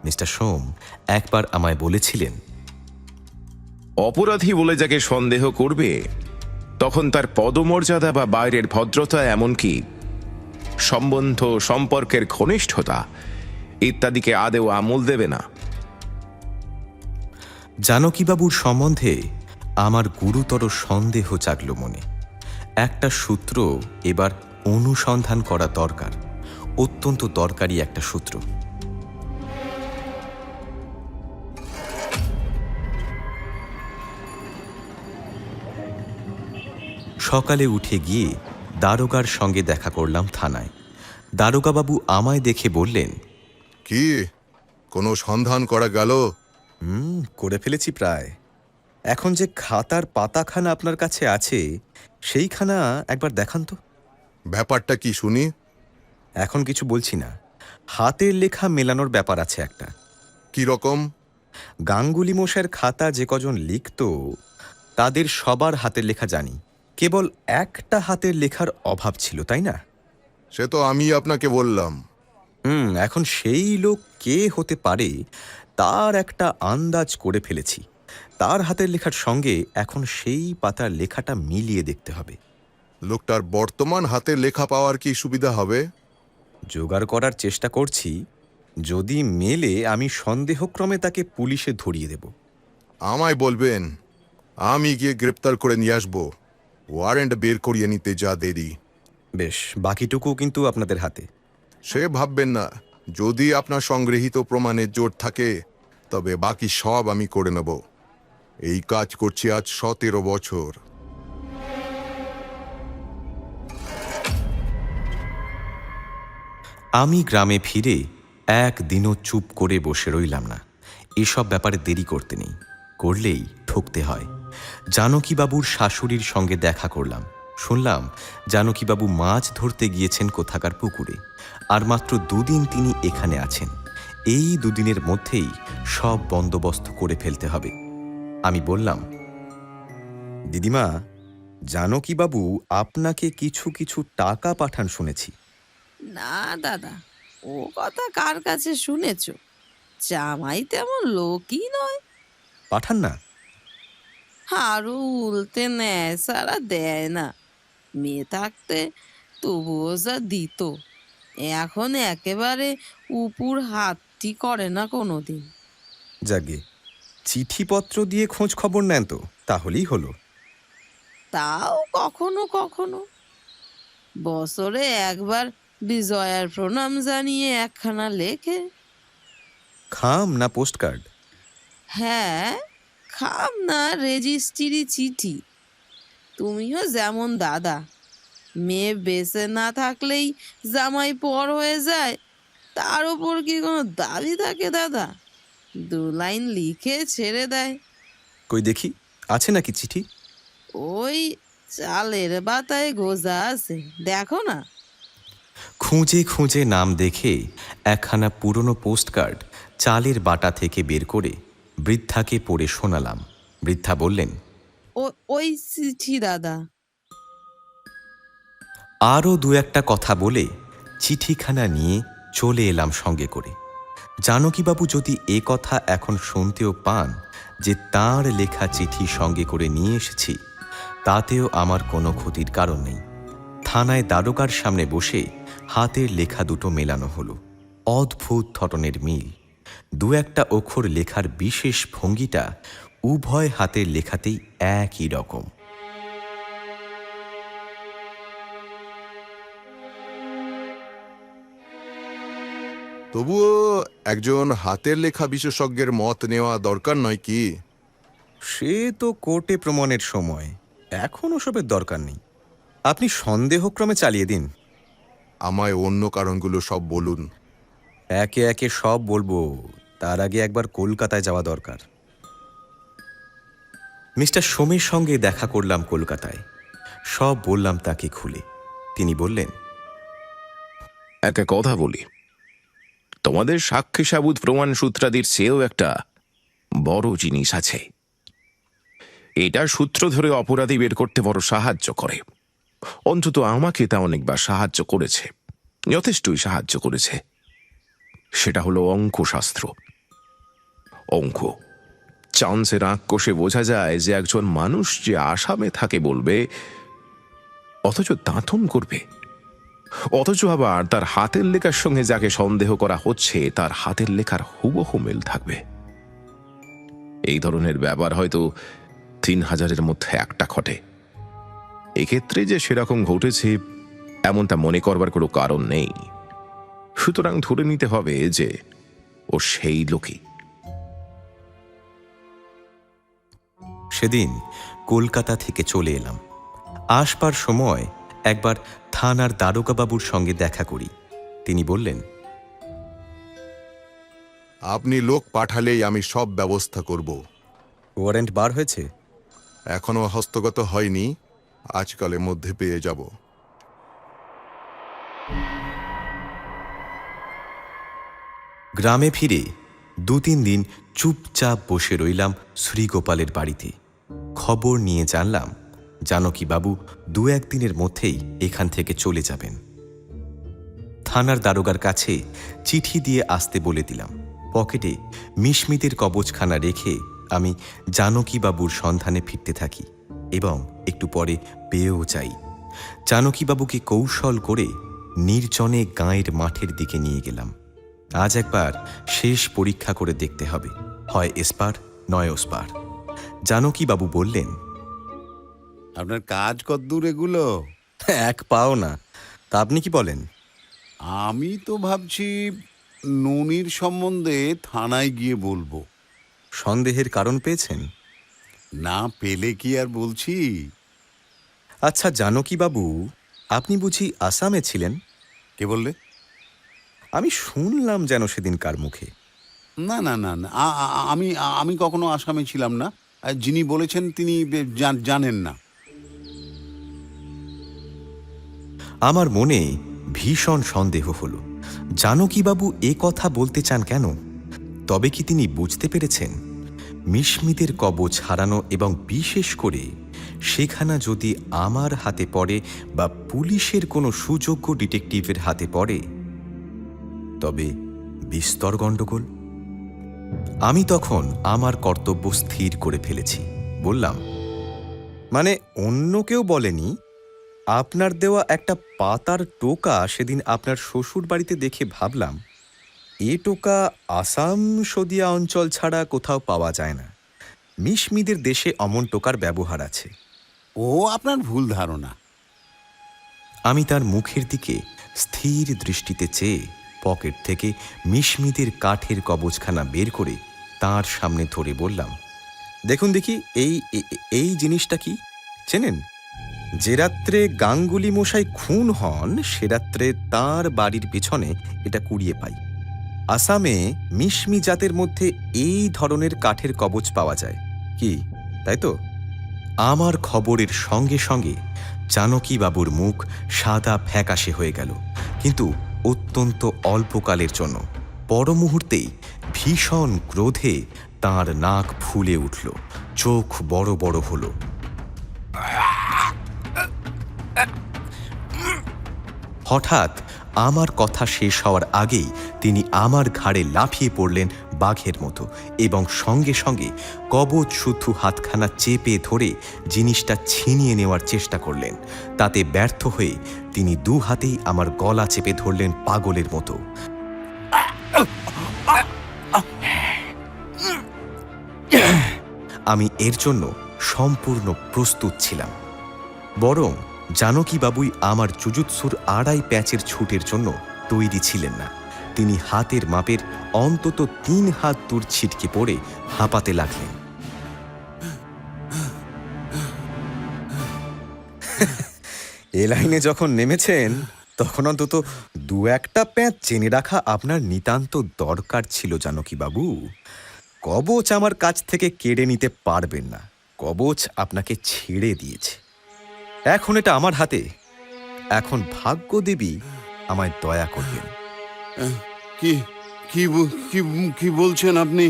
মিস্টার সোম একবার আমায় বলেছিলেন, অপরাধী বলে যাকে সন্দেহ করবে তখন তার পদমর্যাদা বা বাইরের ভদ্রতা, এমনকি সম্বন্ধ সম্পর্কের ঘনিষ্ঠতা ইত্যাদিকে আদেও আমল দেবে না। জানকীবাবুর সম্বন্ধে আমার গুরুতর সন্দেহ জাগল মনে। একটা সূত্র এবার অনুসন্ধান করা দরকার, অত্যন্ত দরকারি একটা সূত্র। সকালে উঠে গিয়ে দারোগার সঙ্গে দেখা করলাম থানায়। দারোগাবাবু আমায় দেখে বললেন, কি কোনো সন্ধান করা গেল? করে ফেলেছি প্রায়। এখন যে খাতার পাতাখানা আপনার কাছে আছে সেইখানা একবার দেখান তো। ব্যাপারটা কি শুনি। এখন কিছু বলছি না, হাতের লেখা মেলানোর ব্যাপার আছে একটা। কি রকম? গাঙ্গুলি মশাইয়ের খাতা যে কজন লিখত তাদের সবার হাতের লেখা জানি, কেবল একটা হাতের লেখার অভাব ছিল, তাই না? সে তো আমি আপনাকে বললাম। এখন সেই লোক কে হতে পারে তার একটা আন্দাজ করে ফেলেছি। তার হাতের লেখার সঙ্গে এখন সেই পাতার লেখাটা মিলিয়ে দেখতে হবে। লোকটার বর্তমান হাতের লেখা পাওয়ার কি সুবিধা হবে? জোগাড় করার চেষ্টা করছি। যদি মেলে আমি সন্দেহক্রমে তাকে পুলিশে ধরিয়ে দেব। আমায় বলবেন, আমি গিয়ে গ্রেপ্তার করে নিয়ে আসবো। ওয়ারেন্ট বের করিয়ে নিতে যা দেরি। বেশ, বাকিটুকু কিন্তু আপনাদের হাতে। সে ভাববেন না, যদি আপনার সংগৃহীত প্রমাণের জোর থাকে তবে বাকি সব আমি করে নেব। এই কাজ করছি আজ 17 বছর। আমি গ্রামে ফিরে একদিনও চুপ করে বসে রইলাম না। এসব ব্যাপারে দেরি করতে নেই, করলেই ঠকতে হয়। জানকীবাবুর শাশুড়ির সঙ্গে দেখা করলাম। শুনলাম জানকীবাবু মাছ ধরতে গিয়েছেন কোথাকার পুকুরে, আর মাত্র 2 দিন তিনি এখানে আছেন। এই 2 দিনের মধ্যেই সব বন্দোবস্ত করে ফেলতে হবে। আমি বললাম, দিদিমা, জানকীবাবু আপনাকে কিছু কিছু টাকা পাঠান শুনেছি। না দাদা, ও কথা কার কাছে শুনেছ? জামাই তেমন লোকই নয়। পাঠান না? আরো উল্টে নেয় সারা দেয় না। মেয়ে থাকতে তবুও যা দিত, এখন একেবারে উপর হাতটি করে না কোনোদিন। যাগে, চিঠিপত্র দিয়ে খোঁজ খবর নেন তো, তাহলেই হলো। তাও কখনো কখনো বছরে একবার বিজয়ার প্রণাম জানিয়ে একখানা লেখে। খাম না পোস্টকার্ড? হ্যাঁ, খাম না রেজিস্ট্রি চিঠি। তুমিও যেমন দাদা, মেয়ে বেঁচে না থাকলেই জামাই পর হয়ে যায়, তার ওপর কি কোনো দাবি থাকে দাদা? 2 লাইন লিখে ছেড়ে দেয়। কই দেখি, আছে নাকি চিঠি? ওই চালের বাতায় গোজা আছে, দেখো না। খুঁজে খুঁজে নাম দেখে একখানা পুরনো পোস্টকার্ড চালের বাটা থেকে বের করে বৃদ্ধাকে পড়ে শোনালাম। বৃদ্ধা বললেন, ওই চিঠি দাদা। আরও 2-1টা কথা বলে চিঠিখানা নিয়ে চলে এলাম সঙ্গে করে। জানকীবাবু যদি এ কথা এখন শুনতেও পান যে তাঁর লেখা চিঠি সঙ্গে করে নিয়ে এসেছি, তাতেও আমার কোনো ক্ষতির কারণ নেই। থানায় দারোগার সামনে বসে হাতের লেখা দুটো মেলানো হলো। অদ্ভুত ধরনের মিল। 2-1টা অক্ষর লেখার বিশেষ ভঙ্গিটা উভয় হাতের লেখাতেই একই রকম। তবুও একজন হাতের লেখা বিশেষজ্ঞের মত নেওয়া দরকার নয় কি? সে তো কোর্টে প্রমাণের সময়, এখন ওসবের দরকার নেই। আপনি সন্দেহক্রমে চালিয়ে দিন। আমায় অন্য কারণগুলো সব বলুন। একে একে সব বলবো, তার আগে একবার কলকাতায় যাওয়া দরকার। মিস্টার সোমের সঙ্গে দেখা করলাম কলকাতায়। সব বললাম তাকে খুলে। তিনি বললেন, একটা কথা বলি, তোমাদের সাক্ষী সাবুত প্রমাণ সূত্রাদির চেয়েও একটা বড় জিনিস আছে। এটা সূত্র ধরে অপরাধী বের করতে বড় সাহায্য করে। অন্তত আমাকে তা অনেকবার সাহায্য করেছে, যথেষ্টই সাহায্য করেছে। সেটা হলো অঙ্কশাস্ত্র। অঙ্ক চান্সের আঁক কষে বোঝা যায় যে একজন মানুষ যে আসামে থাকে বলবে, অথচ দাঁতন করবে, অথচ আবার তার হাতের লেখার সঙ্গে যাকে সন্দেহ করা হচ্ছে তার হাতের লেখার হুবহু মিল থাকবে। এই ধরনের ব্যাপার হয়তো 3000-এর মধ্যে একটা ঘটে। এক্ষেত্রে যে সেরকম ঘটেছে এমনটা মনে করবার কোনো কারণ নেই। সুতরাং ধরে নিতে হবে যে ও সেই লোকই। সেদিন কলকাতা থেকে চলে এলাম। আসবার সময় একবার থানার দারোগাবাবুর সঙ্গে দেখা করি। তিনি বললেন, আপনি লোক পাঠালেই আমি সব ব্যবস্থা করব। ওয়ারেন্ট বার হয়েছে? এখনো হস্তগত হয়নি, আজকালের মধ্যে পেয়ে যাব। গ্রামে ফিরে 2-3 দিন চুপচাপ বসে রইলাম শ্রীগোপালের বাড়িতে। খবর নিয়ে জানলাম জানকীবাবু 2-1 দিনের মধ্যেই এখান থেকে চলে যাবেন। থানার দারোগার কাছে চিঠি দিয়ে আসতে বলে দিলাম। পকেটে মিশমিদের কবচখানা রেখে আমি জানকীবাবুর সন্ধানে ফিরতে থাকি এবং একটু পরে পেয়েও যাই। জানকীবাবুকে কৌশল করে নির্জনে গাঁয়ের মাঠের দিকে নিয়ে গেলাম। আজ একবার শেষ পরীক্ষা করে দেখতে হবে, হয় এসপার নয় ওসপার। জানকীবাবু বললেন, আপনার কাজ কদ্দূর এগুলো? এক পাও না। তা আপনি কি বলেন? আমি তো ভাবছি ননির সম্বন্ধে থানায় গিয়ে বলবো। সন্দেহের কারণ পেয়েছেন? না পেলে কি আর বলছি। আচ্ছা জানকীবাবু, আপনি বুঝি আসামে ছিলেন? কে বললে? আমি শুনলাম যেন সেদিনকার মুখে। না না না না, আমি আমি কখনো আসামে ছিলাম না। যিনি বলেছেন তিনি জানেন না। আমার মনে ভীষণ সন্দেহ হলো, জানকীবাবু এ কথা বলতে চান কেন? তবে কি তিনি বুঝতে পেরেছেন মিশমিদের কবচ হারানো এবং বিশেষ করে সেখানা যদি আমার হাতে পড়ে বা পুলিশের কোনো সুযোগ্য ডিটেকটিভের হাতে পড়ে তবে বিস্তর গণ্ডগোল। আমি তখন আমার কর্তব্য স্থির করে ফেলেছি। বললাম, মানে অন্য কেউ বলেনি, আপনার দেওয়া একটা পাতার টোকা সেদিন আপনার শ্বশুর বাড়িতে দেখে ভাবলাম এ টোকা আসাম সদিয়া অঞ্চল ছাড়া কোথাও পাওয়া যায় না। মিশমিদের দেশে অমন টোকার ব্যবহার আছে। ও আপনার ভুল ধারণা। আমি তার মুখের দিকে স্থির দৃষ্টিতে চেয়ে পকেট থেকে মিশমিদের কাঠের কবচখানা বের করে তার সামনে ধরে বললাম, দেখুন দেখি এই জিনিসটা কি চেনেন? যে রাত্রে গাঙ্গুলি মশাই খুন হন সে রাত্রে তাঁর বাড়ির পিছনে এটা কুড়িয়ে পাই। আসামে মিশমি জাতের মধ্যে এই ধরনের কাঠের কবচ পাওয়া যায় কি, তাই তো? আমার খবরের সঙ্গে সঙ্গে জানকীবাবুর মুখ সাদা ফ্যাকাশে হয়ে গেল, কিন্তু অত্যন্ত অল্পকালের জন্য। পর মুহূর্তেই ভীষণ ক্রোধে তাঁর নাক ফুলে উঠল, চোখ বড় বড় হল। হঠাৎ আমার কথা শেষ হওয়ার আগেই তিনি আমার ঘাড়ে লাফিয়ে পড়লেন বাঘের মতো এবং সঙ্গে সঙ্গে কবচ শুদ্ধ হাতখানা চেপে ধরে জিনিসটা ছিনিয়ে নেওয়ার চেষ্টা করলেন। তাতে ব্যর্থ হয়ে তিনি 2 হাতেই আমার গলা চেপে ধরলেন পাগলের মতো। আমি এর জন্য সম্পূর্ণ প্রস্তুত ছিলাম, বরং জানকীবাবুই আমার জুজুৎসুর 2.5 প্যাচের ছুটের জন্য তৈরি ছিলেন না। তিনি হাতের মাপের অন্তত 3 হাত দূর ছিটকে পড়ে হাঁপাতে লাগলেন। এ লাইনে যখন নেমেছেন তখন অন্তত 2-1টা প্যাঁচ জেনে রাখা আপনার নিতান্ত দরকার ছিল জানকীবাবু। কবচ আমার কাছ থেকে কেড়ে নিতে পারবেন না, কবচ আপনাকে ছেড়ে দিয়েছে। এখন এটা আমার হাতে। এখন ভাগ্যদেবী আমায় দয়া করবেন। কি কি কি বলছেন আপনি?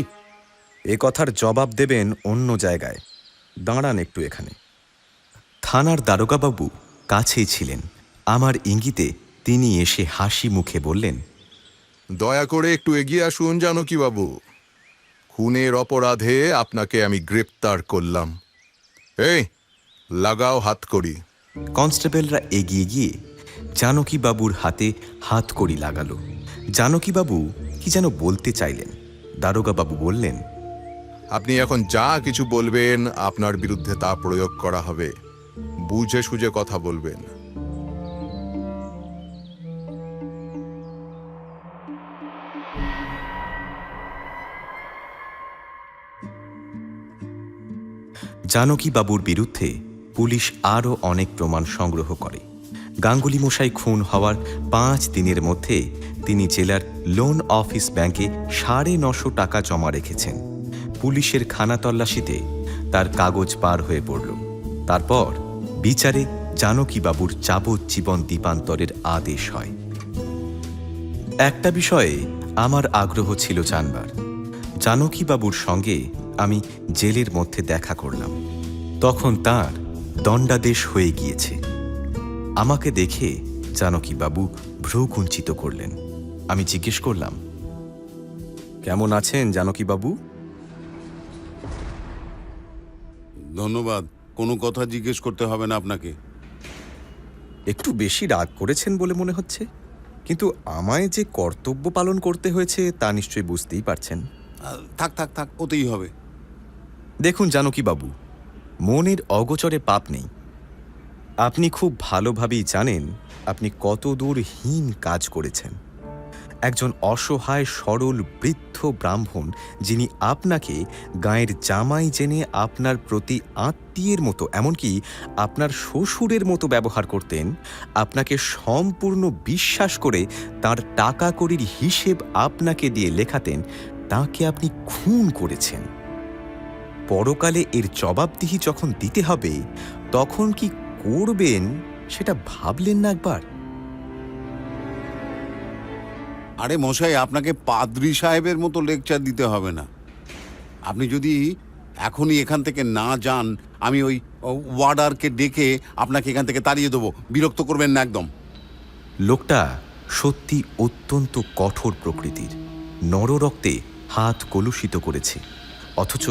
এ কথার জবাব দেবেন অন্য জায়গায়। দাঁড়ান একটু এখানে। থানার দারোগাবাবু কাছেই ছিলেন। আমার ইঙ্গিতে তিনি এসে হাসি মুখে বললেন, দয়া করে একটু এগিয়ে আসুন জানকীবাবু। খুনের অপরাধে আপনাকে আমি গ্রেপ্তার করলাম। এই লাগাও হাতকড়ি। কনস্টেবলরা এগিয়ে গিয়ে জানকীবাবুর হাতে হাতকড়ি লাগালো। জানকীবাবু কি যেন বলতে চাইলেন। দারোগাবাবু বললেন, আপনি এখন যা কিছু বলবেন আপনার বিরুদ্ধে তা প্রয়োগ করা হবে। বুঝে সুঝে কথা বলবেন। জানকীবাবুর বিরুদ্ধে পুলিশ আরও অনেক প্রমাণ সংগ্রহ করে। গাঙ্গুলি মশাই খুন হওয়ার 5 দিনের মধ্যে তিনি জেলার লোন অফিস ব্যাংকে 950 টাকা জমা রেখেছেন। পুলিশের খানা তল্লাশিতে তার কাগজ পার হয়ে পড়ল। তারপর বিচারে জানকীবাবুর যাবজ্জীবন দ্বীপান্তরের আদেশ হয়। একটা বিষয়ে আমার আগ্রহ ছিল জানবার। জানকীবাবুর সঙ্গে আমি জেলের মধ্যে দেখা করলাম। তখন তার দণ্ডাদেশ হয়ে গিয়েছে। আমাকে দেখে জানকীবাবু ভ্রু কুঞ্চিত করলেন। আমি জিজ্ঞেস করলাম, কেমন আছেন জানকীবাবু? ধন্যবাদ, কোনো কথা জিজ্ঞেস করতে হবে না আপনাকে। একটু বেশি রাগ করেছেন বলে মনে হচ্ছে, কিন্তু আমায় যে কর্তব্য পালন করতে হয়েছে তা নিশ্চয়ই বুঝতেই পারছেন। থাক থাক থাক, ওতেই হবে। দেখুন জানকীবাবু, মনের অগোচরে পাপ নেই। আপনি খুব ভালোভাবেই জানেন আপনি কত দূর হীন কাজ করেছেন। একজন অসহায় সরল বৃদ্ধ ব্রাহ্মণ, যিনি আপনাকে গাঁয়ের জামাই জেনে আপনার প্রতি আত্মীয়ের মতো, এমনকি আপনার শ্বশুরের মতো ব্যবহার করতেন, আপনাকে সম্পূর্ণ বিশ্বাস করে তার টাকা কড়ির হিসেব আপনাকে দিয়ে লেখাতেন, তাকে আপনি খুন করেছেন। পরকালে এর জবাবদিহি যখন দিতে হবে, তখন কি করবেন সেটা ভাবলেন না একবার? আরে মশাই, আপনাকে পাদ্রী সাহেবের মতো লেকচার দিতে হবে না। আপনি যদি এখনই এখান থেকে না যান, আমি ওই ওয়ার্ডারকে ডেকে আপনাকে এখান থেকে তাড়িয়ে দেবো। বিরক্ত করবেন না একদম। লোকটা সত্যি অত্যন্ত কঠোর প্রকৃতির। নররক্তে হাত কলুষিত করেছে, অথচ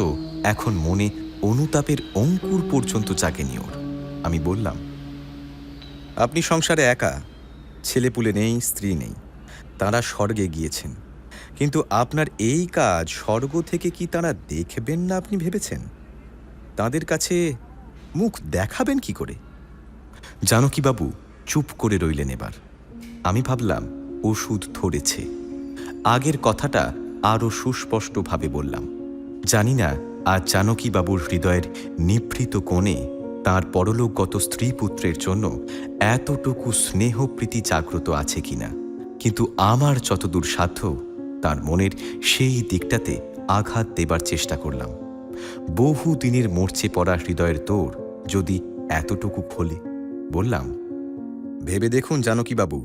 এখন মনে অনুতাপের অঙ্কুর পর্যন্ত জাগেনি ওর। আমি বললাম, আপনি সংসারে একা, ছেলেপুলে নেই, স্ত্রী নেই, তাঁরা স্বর্গে গিয়েছেন, কিন্তু আপনার এই কাজ স্বর্গ থেকে কি তাঁরা দেখবেন না আপনি ভেবেছেন? তাদের কাছে মুখ দেখাবেন কি করে? জানকীবাবু চুপ করে রইলেন এবার। আমি ভাবলাম ওষুধ ধরেছে। আগের কথাটা আরও সুস্পষ্টভাবে বললাম, জানি না আজ জানকীবাবুর হৃদয়ের নিভৃত কোণে তাঁর পরলোকগত স্ত্রী পুত্রের জন্য এতটুকু স্নেহপ্রীতি জাগ্রত আছে কিনা, কিন্তু আমার যতদূর সাধ্য তার মনের সেই দিকটাতে আঘাত দেবার চেষ্টা করলাম। বহু দিনের মরচে পড়া হৃদয়ের তোর যদি এতটুকু খোলে। বললাম, ভেবে দেখুন জানকীবাবু,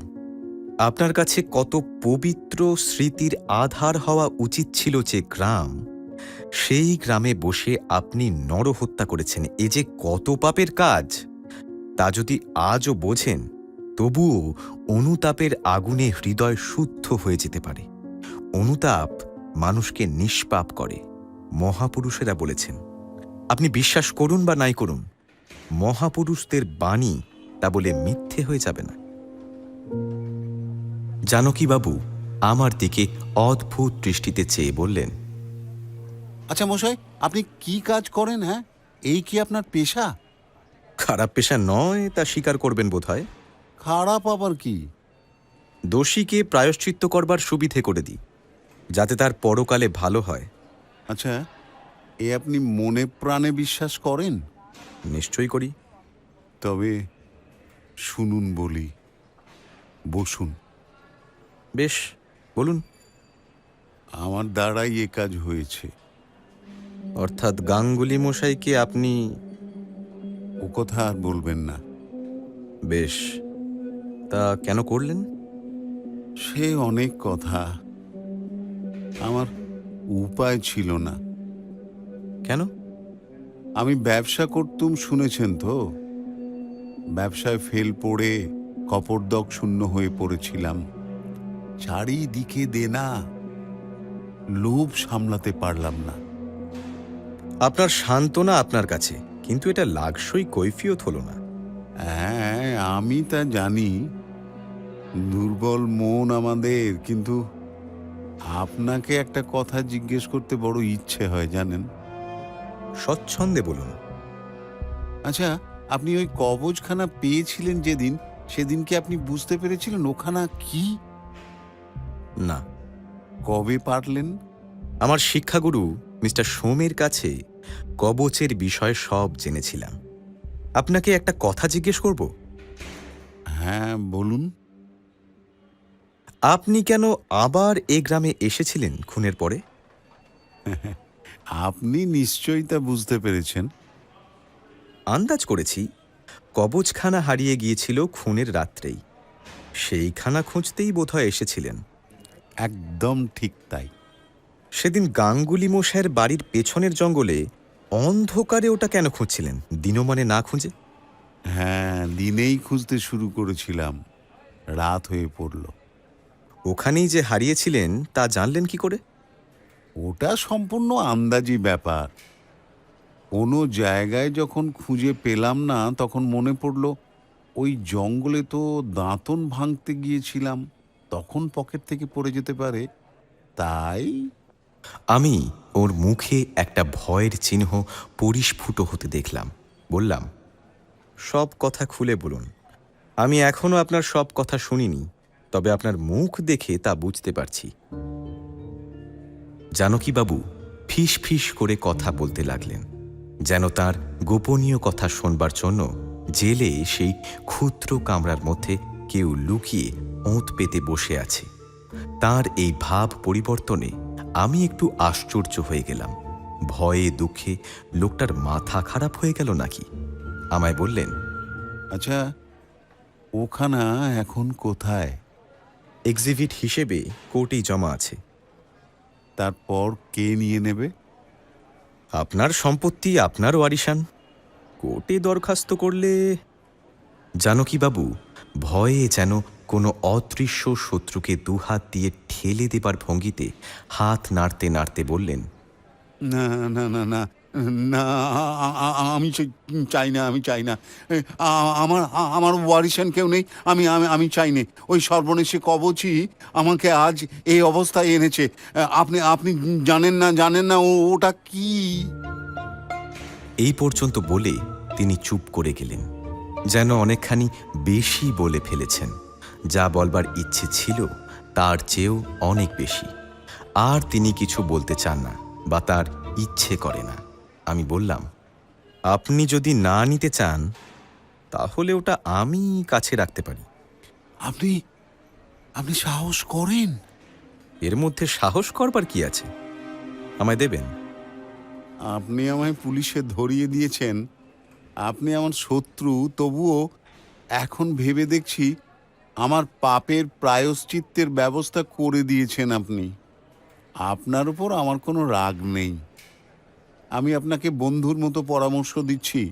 আপনার কাছে কত পবিত্র স্মৃতির আধার হওয়া উচিত ছিল যে গ্রাম, সেই গ্রামে বসে আপনি নরহত্যা করেছেন। এ যে কত পাপের কাজ, তা যদি আজও বোঝেন, তবুও অনুতাপের আগুনে হৃদয় শুদ্ধ হয়ে যেতে পারে। অনুতাপ মানুষকে নিষ্পাপ করে, মহাপুরুষেরা বলেছেন। আপনি বিশ্বাস করুন বা নাই করুন, মহাপুরুষদের বাণী তা বলে মিথ্যে হয়ে যাবে না। জানকীবাবু আমার দিকে অদ্ভুত দৃষ্টিতে চেয়ে বললেন, আচ্ছা মশাই, আপনি কি কাজ করেন? হ্যাঁ, এই কি আপনার পেশা? খারাপ পেশা নয় তা স্বীকার করবেন বোধহয়। খারাপ আবার কি? দোষীকে প্রায়শ্চিত্ত করবার সুবিধে করে দিই, যাতে তার পরকালে ভালো হয়। আচ্ছা, এ আপনি মনে প্রাণে বিশ্বাস করেন? নিশ্চয়ই করি। তবে শুনুন বলি, বসুন। বেশ, বলুন। আমার দ্বারাই এ কাজ হয়েছে। অর্থাৎ গাঙ্গুলি মশাইকে আপনি? ও কথা আর বলবেন না। বেশ, তা কেন করলেন? সে অনেক কথা, আমার উপায় ছিল না। কেন? আমি ব্যবসা করতুম, শুনেছেন তো। ব্যবসায় ফেল পড়ে কপরদক শূন্য হয়ে পড়েছিলাম। চারিদিকে দেনা, লোভ সামলাতে পারলাম না। আপনার সান্ত্বনা আপনার কাছে, কিন্তু এটা লাগসই কৈফিয়ত হলো না। হ্যাঁ, আমি তা জানি, দুর্বল মন আমাদের। কিন্তু আপনাকে একটা কথা জিজ্ঞেস করতে বড় ইচ্ছে হয়, জানেন। স্বচ্ছন্দে বলুন। আচ্ছা, আপনি ওই কবজখানা পেয়েছিলেন যেদিন, সেদিন কি আপনি বুঝতে পেরেছিলেন ওখানা কি? না, কবে পারলেন? আমার শিক্ষাগুরু মিস্টার সোমের কাছে কবচের বিষয়ে সব জেনেছিলাম। আপনাকে একটা কথা জিজ্ঞেস করব? হ্যাঁ, বলুন। আপনি কেন আবার এ গ্রামে এসেছিলেন খুনের পরে? আপনি নিশ্চয়ই তা বুঝতে পেরেছেন। আন্দাজ করেছি কবচখানা হারিয়ে গিয়েছিল খুনের রাত্রেই। সেইখানা খুঁজতেই বোধহয় এসেছিলেন। একদম ঠিক তাই। সেদিন গাঙ্গুলি মশাইয়ের বাড়ির পেছনের জঙ্গলে অন্ধকারে ওটা কেন খুঁজছিলেন, দিনমানে না খুঁজে? হ্যাঁ, দিনেই খুঁজতে শুরু করেছিলাম, রাত হয়ে পড়ল। ওখানেই যে হারিয়েছিলেন তা জানলেন কি করে? ওটা সম্পূর্ণ আন্দাজি ব্যাপার। কোনো জায়গায় যখন খুঁজে পেলাম না, তখন মনে পড়ল ওই জঙ্গলে তো দাঁতন ভাঙতে গিয়েছিলাম, তখন পকেট থেকে পড়ে যেতে পারে। তাই আমি ওর মুখে একটা ভয়ের চিহ্ন পরিস্ফুট হতে দেখলাম। বললাম, সব কথা খুলে বলুন। আমি এখনো আপনার সব কথা শুনিনি, তবে আপনার মুখ দেখে তা বুঝতে পারছি। জানকীবাবু ফিস ফিস করে কথা বলতে লাগলেন, যেন তার গোপনীয় কথা শোনবার জন্য জেলে সেই ক্ষুদ্র কামরার মধ্যে কেউ লুকিয়ে ওঁত পেতে বসে আছে। তার এই ভাব পরিবর্তনে আমি একটু আশ্চর্য হয়ে গেলাম। ভয়ে দুঃখে লোকটার মাথা খারাপ হয়ে গেল নাকি? আমায় বললেন, আচ্ছা, ওখানা এখন কোথায়? এক্সিবিট হিসেবে কোর্টেই জমা আছে। তারপর কে নিয়ে নেবে? আপনার সম্পত্তি, আপনার ওয়ারিশান। কোর্টে দরখাস্ত করলে... জানকীবাবু ভয়ে যেন কোনো অদৃশ্য শত্রুকে দুহাত দিয়ে ঠেলে দেবার ভঙ্গিতে হাত নাড়তে নাড়তে বললেন, না না না না না, আমি চাই না, আমি চাই না। আমার আমার ওয়ারিশান কেউ নেই। আমি আমি আমি চাই না। ওই সর্বনেশে কবচই আমাকে আজ এই অবস্থায় এনেছে। আপনি আপনি জানেন না ওটা কি? এই পর্যন্ত বলে তিনি চুপ করে গেলেন, যেন অনেকখানি বেশি বলে ফেলেছেন। যা বলবার ইচ্ছে ছিল তার চেয়েও অনেক বেশি। আর তিনি কিছু বলতে চান না বা তার ইচ্ছে করে না। আমি বললাম, আপনি যদি না নিতে চান তাহলে ওটা আমি কাছে রাখতে পারি। আপনি আপনি সাহস করেন? এর মধ্যে সাহস করবার কি আছে? আমায় দেবেন? আপনি আমায় পুলিশে ধরিয়ে দিয়েছেন, আপনি আমার শত্রু, তবুও এখন ভেবে দেখছি আমার পাপের প্রায়শ্চিত্তের ব্যবস্থা করে দিয়েছেন আপনি। আপনার উপর আমার কোনো রাগ নেই। আমি আপনাকে বন্ধুর মতো পরামর্শ দিচ্ছি,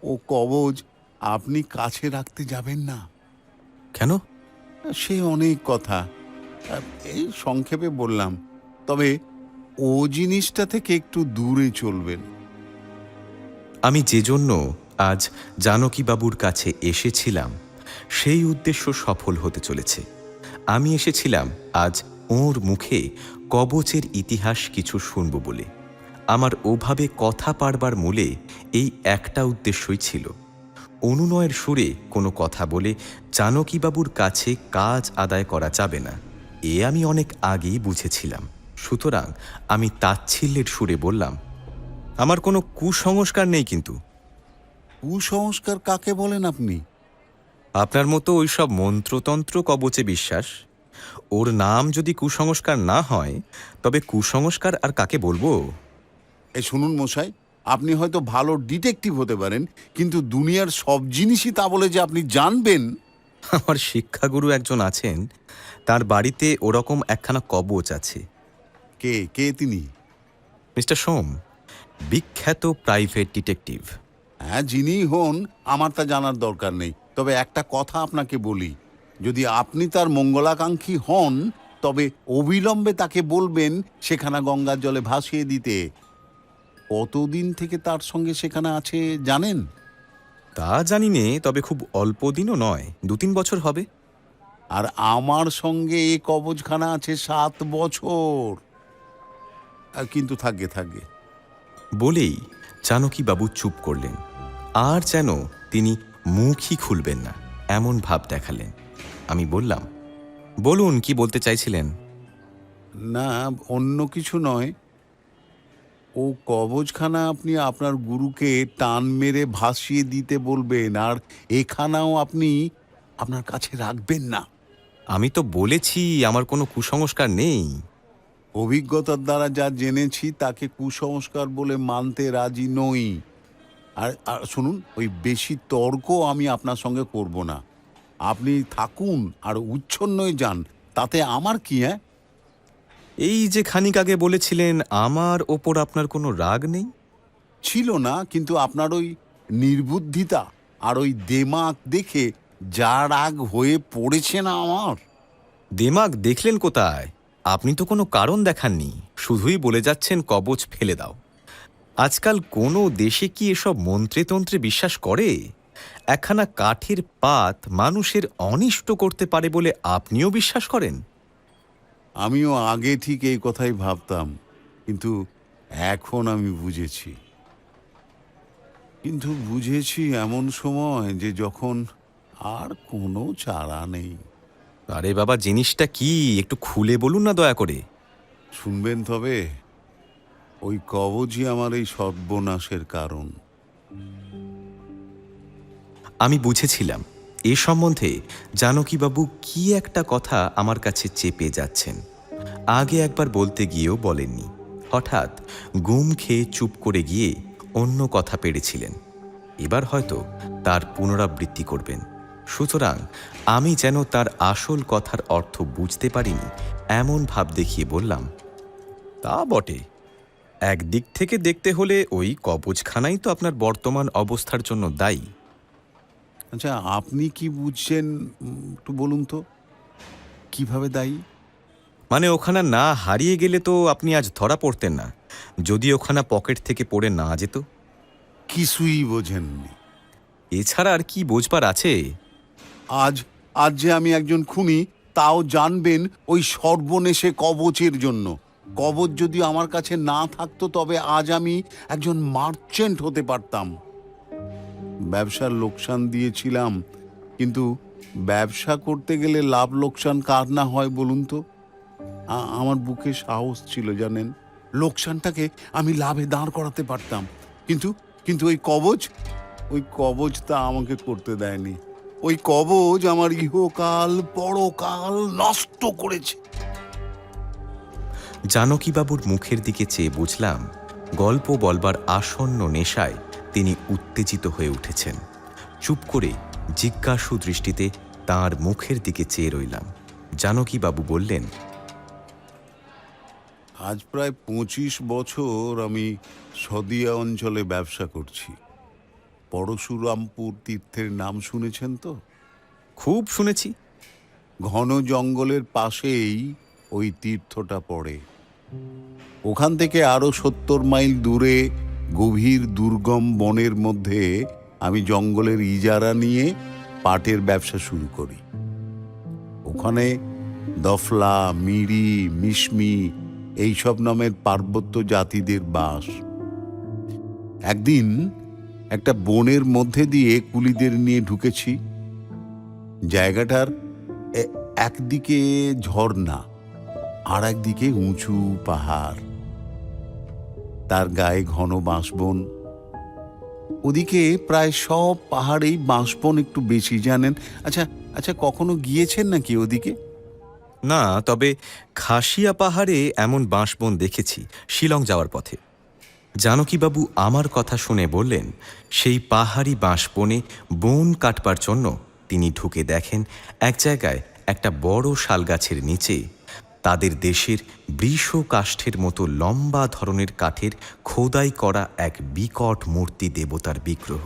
ও কবজ আপনি কাছে রাখতে যাবেন না। কেন? সে অনেক কথা, এই সংক্ষেপে বললাম। তবে ও জিনিসটা থেকে একটু দূরে চলবেন। আমি যে জন্য আজ জানকীবাবুর কাছে এসেছিলাম সেই উদ্দেশ্য সফল হতে চলেছে। আমি এসেছিলাম আজ ওর মুখে কবচের ইতিহাস কিছু শুনব বলে। আমার ওভাবে কথা পাড়বার মূলে এই একটা উদ্দেশ্যই ছিল। অনুনয়ের সুরে কোনো কথা বলে জানকীবাবুর কাছে কাজ আদায় করা যাবে না, এ আমি অনেক আগেই বুঝেছিলাম। সুতরাং আমি তাচ্ছিল্যের সুরে বললাম, আমার কোনো কুসংস্কার নেই। কিন্তু কুসংস্কার কাকে বলেন আপনি? আপনার মতো ওইসব মন্ত্রতন্ত্র কবচে বিশ্বাস। ওর নাম যদি কুসংস্কার না হয় তবে কুসংস্কার আর কাকে বলবো? এই শুনুন মশাই, আপনি হয়তো ভালো ডিটেকটিভ হতে পারেন, কিন্তু দুনিয়ার সব জিনিসই তা বলে যে আপনি জানবেন। আমার শিক্ষাগুরু একজন আছেন, তার বাড়িতে ওরকম একখানা কবচ আছে। কে কে তিনি? মিস্টার সোম, বিখ্যাত প্রাইভেট ডিটেকটিভ। হ্যাঁ, যিনি হন আমার তা জানার দরকার নেই। তবে একটা কথা আপনাকে বলি, যদি আপনি তার মঙ্গলাকাঙ্ক্ষী হন তবে অবিলম্বে তাকে বলবেন সেখানা গঙ্গার জলে ভাসিয়ে দিতে। কতদিন থেকে তার সঙ্গে সেখানে আছে জানেন? তা জানি নে, তবে খুব অল্প দিনও নয়, 2-3 বছর হবে। আর আমার সঙ্গে এই কবজখানা আছে 7 বছর। কিন্তু থাকবে থাকবে। বলেই জানকীবাবু চুপ করলেন, আর যেন তিনি মুখই খুলবেন না এমন ভাব দেখালেন। আমি বললাম, বলুন, কি বলতে চাইছিলেন? না, অন্য কিছু নয়। ও কবজখানা আপনি আপনার গুরুকে টান মেরে ভাসিয়ে দিতে বলবেন, আর এখানাও আপনি আপনার কাছে রাখবেন না। আমি তো বলেছি আমার কোনো কুসংস্কার নেই। অভিজ্ঞতার দ্বারা যা জেনেছি তাকে কুসংস্কার বলে মানতে রাজি নই। আর শুনুন, ওই বেশি তর্ক আমি আপনার সঙ্গে করব না। আপনি থাকুন আর উচ্ছন্নই যান, তাতে আমার কি? হ্যাঁ, এই যে খানিক আগে বলেছিলেন আমার ওপর আপনার কোনো রাগ নেই। ছিল না, কিন্তু আপনার ওই নির্বুদ্ধিতা আর ওই দেমাগ দেখে যা রাগ হয়ে পড়েছে না আমার। দেমাগ দেখলেন কোথায়? আপনি তো কোনো কারণ দেখাননি, শুধুই বলে যাচ্ছেন কবচ ফেলে দাও। আজকাল কোনো দেশে কি এসব মন্ত্রে বিশ্বাস করে? একখানা কাঠের পাত মানুষের অনিষ্ট করতে পারে বলে আপনিও বিশ্বাস করেন? আমিও আগে ঠিক এই কথাই ভাবতাম, কিন্তু এখন আমি বুঝেছি এমন সময় যে যখন আর কোনো চারা নেই। আরে বাবা, জিনিসটা কি একটু খুলে বলুন না দয়া করে। শুনবেন তবে? ওই কবজই আমার এই সর্বনাশের কারণ। আমি বুঝেছিলাম এ সম্বন্ধে জানকীবাবু কি একটা কথা আমার কাছে চেপে যাচ্ছেন। আগে একবার বলতে গিয়েও বলেননি, হঠাৎ গুম খেয়ে চুপ করে গিয়ে অন্য কথা পেড়েছিলেন। এবার হয়তো তার পুনরাবৃত্তি করবেন। সুতরাং আমি যেন তার আসল কথার অর্থ বুঝতে পারিনি এমন ভাব দেখিয়ে বললাম, তা বটে, একদিক থেকে দেখতে হলে ওই কবজখানাই তো আপনার বর্তমান অবস্থার জন্য দায়ী। আচ্ছা, আপনি কি বুঝছেন একটু বলুন তো, কিভাবে দায়ী? মানে ওখানা না হারিয়ে গেলে তো আপনি আজ ধরা পড়তেন না, যদি ওখানা পকেট থেকে পড়ে না যেত। কিছুই বোঝেননি। এছাড়া আর কি বোঝবার আছে? আজ যে আমি একজন খুনি, তাও জানবেন ওই সর্বনেশে কবচের জন্য। কবচ যদি আমার কাছে না থাকতো তবে আজ আমি একজন মার্চেন্ট হতে পারতাম। ব্যবসার লোকসান দিয়েছিলাম, কিন্তু ব্যবসা করতে গেলে লাভ লোকসান কার না হয় বলুন তো? আমার বুকে সাহস ছিল জানেন, লোকসানটাকে আমি লাভে দাঁড় করাতে পারতাম। কিন্তু ওই কবচ তা আমাকে করতে দেয়নি। ওই কবচ আমার ইহকাল পরকাল নষ্ট করেছে। জানকীবাবুর মুখের দিকে চেয়ে বুঝলাম গল্প বলবার আসন্ন নেশায় তিনি উত্তেজিত হয়ে উঠেছেন। চুপ করে জিজ্ঞাসু দৃষ্টিতে তাঁর মুখের দিকে চেয়ে রইলাম। জানকীবাবু বললেন, আজ প্রায় 25 বছর আমি সদিয়া অঞ্চলে ব্যবসা করছি। পরশুরামপুর তীর্থের নাম শুনেছেন তো? খুব শুনেছি। ঘন জঙ্গলের পাশেই ওই তীর্থটা পড়ে। ওখান থেকে আরো 70 মাইল দূরে গভীর দুর্গম বনের মধ্যে আমি জঙ্গলের ইজারা নিয়ে পাটের ব্যবসা শুরু করি। ওখানে দফলা, মিরি, মিশমি এইসব নামের পার্বত্য জাতিদের বাস। একদিন একটা বনের মধ্যে দিয়ে কুলিদের নিয়ে ঢুকেছি। জায়গাটার একদিকে ঝর্ণা আর একদিকে উঁচু পাহাড়, তার গায়ে ঘন বাঁশবন। ওদিকে প্রায় সব পাহাড়েই বাঁশবন একটু বেশি, জানেন? আচ্ছা, কখনো গিয়েছেন নাকি ওদিকে? না, তবে খাসিয়া পাহাড়ে এমন বাঁশবন দেখেছি শিলং যাওয়ার পথে। জানকীবাবু আমার কথা শুনে বললেন, সেই পাহাড়ি বাঁশবনে বন কাটবার জন্য তিনি ঢুকে দেখেন এক জায়গায় একটা বড় শালগাছের নিচে তাদের দেশের বৃষ কাষ্ঠের মতো লম্বা ধরনের কাঠের খোদাই করা এক বিকট মূর্তি দেবতার বিগ্রহ।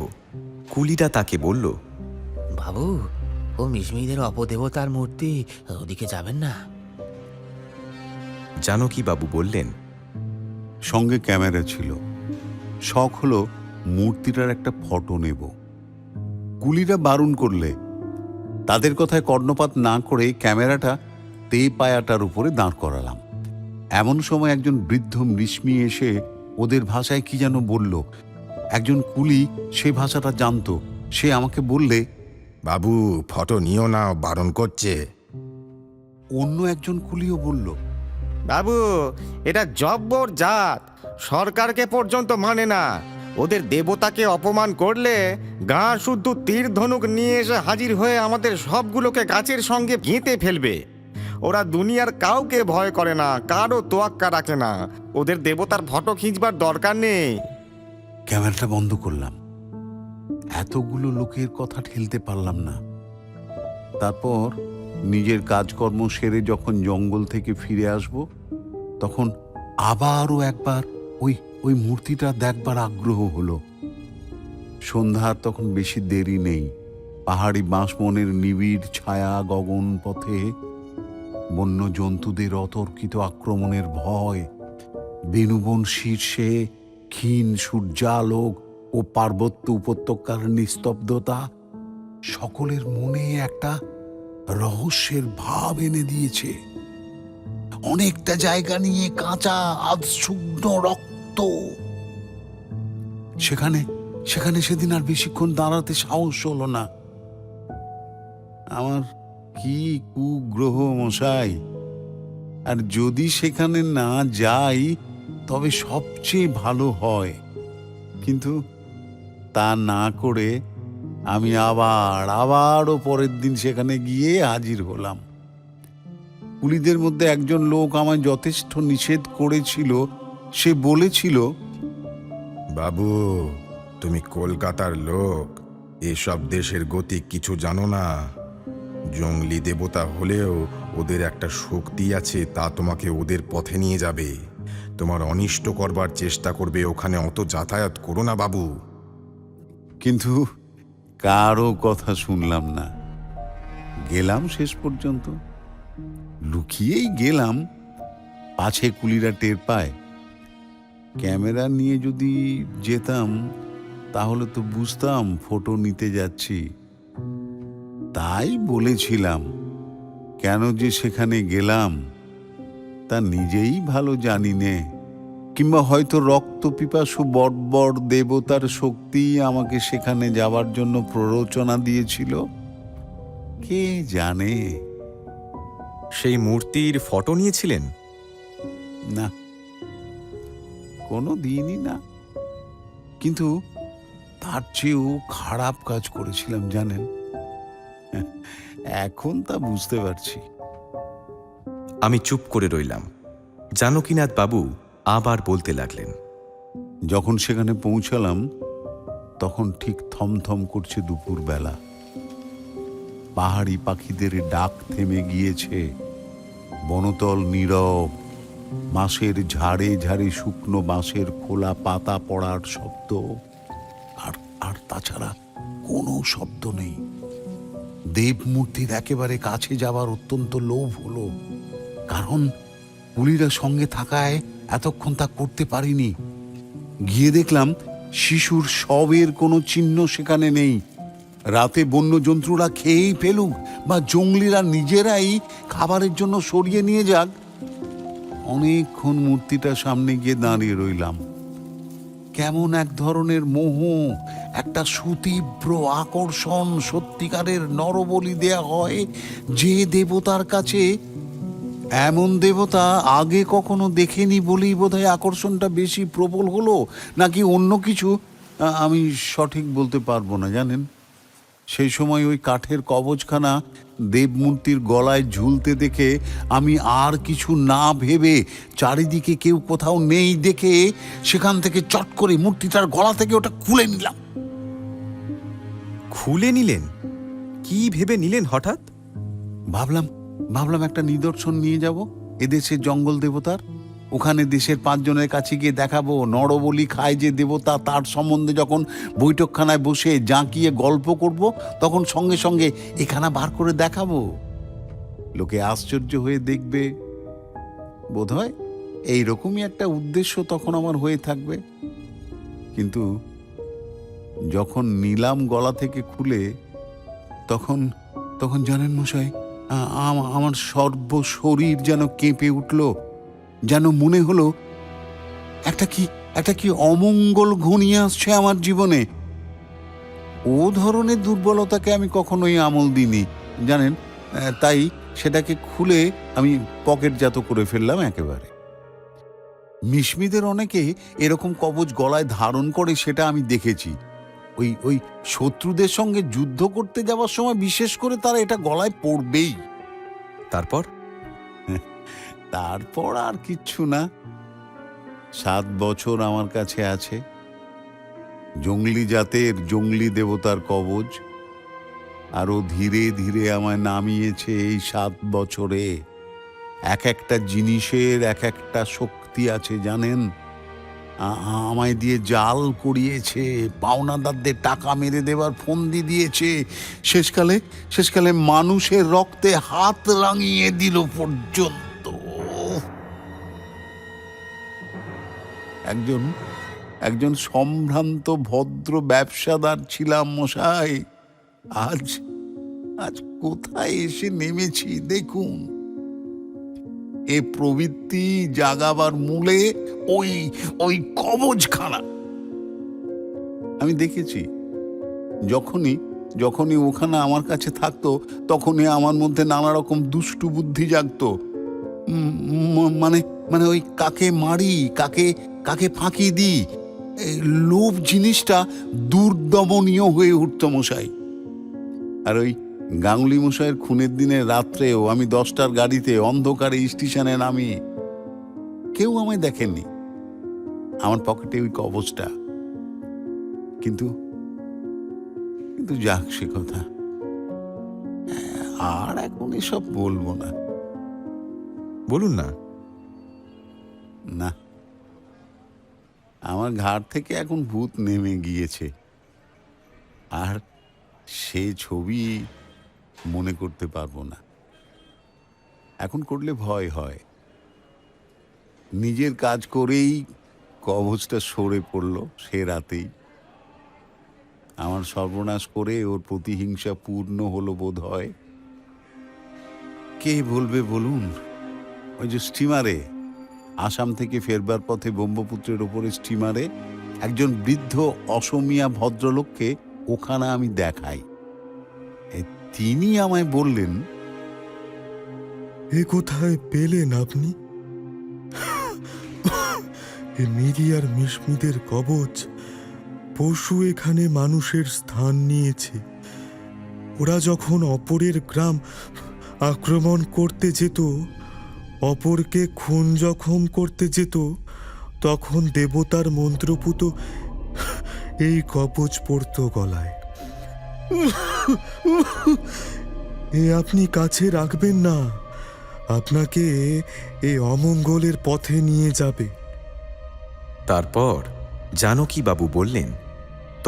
কুলিরা তাকে বলল, বাবু, ও মিশমিদের অপদেবতার মূর্তি, ওদিকে যাবেন না? জানকীবাবু বললেন, সঙ্গে ক্যামেরা ছিল, শখ হলো মূর্তিটার একটা ফটো নেব। কুলিরা বারণ করলে তাদের কথায় কর্ণপাত না করে ক্যামেরাটা পায়াটার উপরে দাঁড় করালাম। এমন সময় একজন বৃদ্ধ মৃষ্মি এসে ওদের ভাষায় কি যেন বলল। একজন কুলি সে ভাষাটা জানতো, সে আমাকে বললে, বাবু ফটো নিও না, বারণ করছে। অন্য একজন কুলিও বলল, বাবু, এটা জব্বর জাত, সরকারকে পর্যন্ত মানে না। ওদের দেবতাকে অপমান করলে গাঁ শুদ্ধ তীর ধনুক নিয়ে এসে হাজির হয়ে আমাদের সবগুলোকে গাছের সঙ্গে গেঁথে ফেলবে। ওরা দুনিয়ার কাউকে ভয় করে না, কারও তোয়াক্কা রাখে না। ওদের দেবতার ফটো খিঁচবার দরকার নেই। ক্যামেরাটা বন্ধ করলাম। এতগুলো লোকের কথা ঠেলতে পারলাম না। তারপর নিজের কাজকর্ম সেরে যখন জঙ্গল থেকে ফিরে আসব, তখন আবারও একবার ওই মূর্তিটা দেখবার আগ্রহ হলো। সন্ধ্যার তখন বেশি দেরি নেই। পাহাড়ি বাঁশবনের নিবিড় ছায়া গগন পথে বন্য জন্তুদের অতর্কিত আক্রমণের ভয়, বেণুবন শীর্ষে ক্ষীণ সূর্যালোক ও পার্বত্য উপত্যকার নিস্তব্ধতা সকলের মনে একটা রহস্যের ভাব এনে দিয়েছে। অনেকটা জায়গা নিয়ে কাঁচা আধ শুকনো রক্ত। সেখানে সেদিন আর বেশিক্ষণ দাঁড়াতে সাহস হলো না। আমার কি কুগ্রহ মশাই! আর যদি সেখানে না যাই তবে সবচেয়ে ভালো হয়। কিন্তু তা না করে আমি আবারও পরের দিন সেখানে গিয়ে হাজির হলাম। কুলিদের মধ্যে একজন লোক আমায় যথেষ্ট নিষেধ করেছিল। সে বলেছিল, বাবু, তুমি কলকাতার লোক, এসব দেশের গতি কিছু জানো না। জঙ্গলি দেবতা হলেও ওদের একটা শক্তি আছে, তা তোমাকে ওদের পথে নিয়ে যাবে। তোমার অনিষ্ট করবার চেষ্টা করবে। ওখানে অত যাতায়াত করো না বাবু। কিন্তু কারো কথা শুনলাম না। গেলাম শেষ পর্যন্ত, লুকিয়েই গেলাম, পাছে কুলিরা টের পায়। ক্যামেরা নিয়ে যদি যেতাম তাহলে তো বুঝতাম ফটো নিতে যাচ্ছি। তাই বলেছিলাম, কেন যে সেখানে গেলাম তা নিজেই ভালো জানি নে। কিংবা হয়তো রক্ত পিপাসু বর্বর দেবতার শক্তি আমাকে সেখানে যাবার জন্য প্ররোচনা দিয়েছিল, কে জানে। সেই মূর্তির ফটো নিয়েছিলেন? না, কোনো দিনই না। কিন্তু তার চেয়েও খারাপ কাজ করেছিলাম জানেন। এখন তা বুঝতে পারছি। আমি চুপ করে রইলাম। জানকীনাথ বাবু আবার বলতে লাগলেন, যখন সেখানে পৌঁছালাম তখন ঠিক থমথম করছে দুপুরবেলা। পাহাড়ি পাখিদের ডাক থেমে গিয়েছে। বনতল নীরব। মাসের ঝাড়ে ঝাড়ে শুকনো বাঁশের খোলা পাতা পড়ার শব্দ, আর তাছাড়া কোনো শব্দ নেই। দেবমূর্তির একেবারে কাছে যাবার অত্যন্ত লোভ হলো, কারণ কুলিরা সঙ্গে থাকায় এতক্ষণ তা করতে পারিনি। গিয়ে দেখলাম শিশুর শবের কোনো চিহ্ন সেখানে নেই। রাতে বন্য জন্তুরা খেয়েই ফেলুক বা জঙ্গলিরা নিজেরাই খাবারের জন্য সরিয়ে নিয়ে যাক। অনেকক্ষণ মূর্তিটার সামনে গিয়ে দাঁড়িয়ে রইলাম। কেমন এক ধরনের মোহ, একটা সুতীব্র আকর্ষণ। সত্যিকারের নরবলি দেয়া হয় যে দেবতার কাছে। এমন দেবতা আগে কখনো দেখেনি বলেই বোধহয় আকর্ষণটা বেশি প্রবল হলো, নাকি অন্য কিছু আমি সঠিক বলতে পারবো না জানেন। সেই সময় ওই কাঠের কবচখানা দেবমূর্তির গলায় ঝুলতে দেখে আমি আর কিছু না ভেবে, চারিদিকে কেউ কোথাও নেই দেখে, সেখান থেকে চট করে মূর্তিটার গলা থেকে ওটা খুলে নিলাম। খুলে নিলেন? কি ভেবে নিলেন হঠাৎ? ভাবলাম একটা নিদর্শন নিয়ে যাব এদেশের জঙ্গল দেবতার। ওখানে দেশের 5 জনের কাছে গিয়ে দেখাবো নরবলি খায় যে দেবতা, তার সম্বন্ধে যখন বৈঠকখানায় বসে জাঁকিয়ে গল্প করব, তখন সঙ্গে সঙ্গে এখানা বার করে দেখাবো। লোকে আশ্চর্য হয়ে দেখবে। বোধহয় এইরকমই একটা উদ্দেশ্য তখন আমার হয়ে থাকবে। কিন্তু যখন নিলাম গলা থেকে খুলে, তখন জানেন মশাই, আমার সর্বশরীর যেন কেঁপে উঠল। যেন মনে হলো একটা কি অমঙ্গল ঘনিয়ে আসছে আমার জীবনে। ও ধরনের দুর্বলতাকে আমি কখনোই আমল দিইনি জানেন, তাই সেটাকে খুলে আমি পকেটজাত করে ফেললাম একেবারে। মিশমিদের অনেকে এরকম কবচ গলায় ধারণ করে, সেটা আমি দেখেছি। ওই শত্রুদের সঙ্গে যুদ্ধ করতে যাওয়ার সময় বিশেষ করে তারা এটা গলায় পরবেই। তারপর আর কিচ্ছু না। 7 বছর আমার কাছে আছে জঙ্গলি জাতের জঙ্গলি দেবতার কবচ। আরো ধীরে ধীরে আমায় নামিয়েছে এই 7 বছরে। এক একটা জিনিসের এক একটা শক্তি আছে জানেন। আমায় দিয়ে জাল করিয়েছে, পাওনাদারদের টাকা মেরে দেবার ফন্দি দিয়েছে, শেষকালে মানুষের রক্তে হাত রাঙিয়ে দিল পর্যন্ত। একজন সম্ভ্রান্ত ভদ্র ব্যবসাদার ছিলাম মশাই, আজ কোথায় এসে নেমেছি দেখুন। এ প্রবৃত্তি জাগাবার মূলে ওই কবজখানা। আমি দেখেছি যখনই ওখানে আমার কাছে থাকতো, তখনই আমার মধ্যে নানা রকম দুষ্টু বুদ্ধি জাগতো। মানে ওই কাকে মারি, কাকে ফাঁকি দিই, লোভ জিনিসটা দুর্দমনীয় হয়ে উঠত মশাই। আর ওই গাঙ্গুলি মশাইয়ের খুনের দিনের রাত্রেও আমি 10টার গাড়িতে অন্ধকারে স্টেশনে নামি। কেউ আমায় দেখেননি, আমার পকেটে ওই কবচটা। কিন্তু যাক সে কথা, আর এখন এসব বলবো না। বলুন না। না, আমার ঘাড় থেকে এখন ভূত নেমে গিয়েছে, আর সে ছবি মনে করতে পারবো না। এখন করলে ভয় হয়। নিজের কাজ করেই কবচটা সরে পড়ল সে রাতেই। আমার সর্বনাশ করে ওর প্রতিহিংসা পূর্ণ হলো বোধ হয়। কে বলবে বলুন? ওই যে স্টিমারে, আসাম থেকে ফেরবার পথে ব্রহ্মপুত্রের ওপরে স্টিমারে একজন বৃদ্ধ অসমিয়া ভদ্রলোককে ওখানে আমি দেখাই। তিনি আমায় বললেন, এ কোথায় পেলেন আপনি? এ মিরি আর মিশমিদের কবচ। পশু এখানে মানুষের স্থান নিয়েছে। ওরা যখন অপরের গ্রাম আক্রমণ করতে যেত, অপরকে খুন জখম করতে যেত, তখন দেবতার মন্ত্রপুত এই কবচ পড়ত গলায়। এ আপনি কাছে রাখবেন না, আপনাকে এ অমঙ্গলের পথে নিয়ে যাবে। তারপর জানকী বাবু বললেন,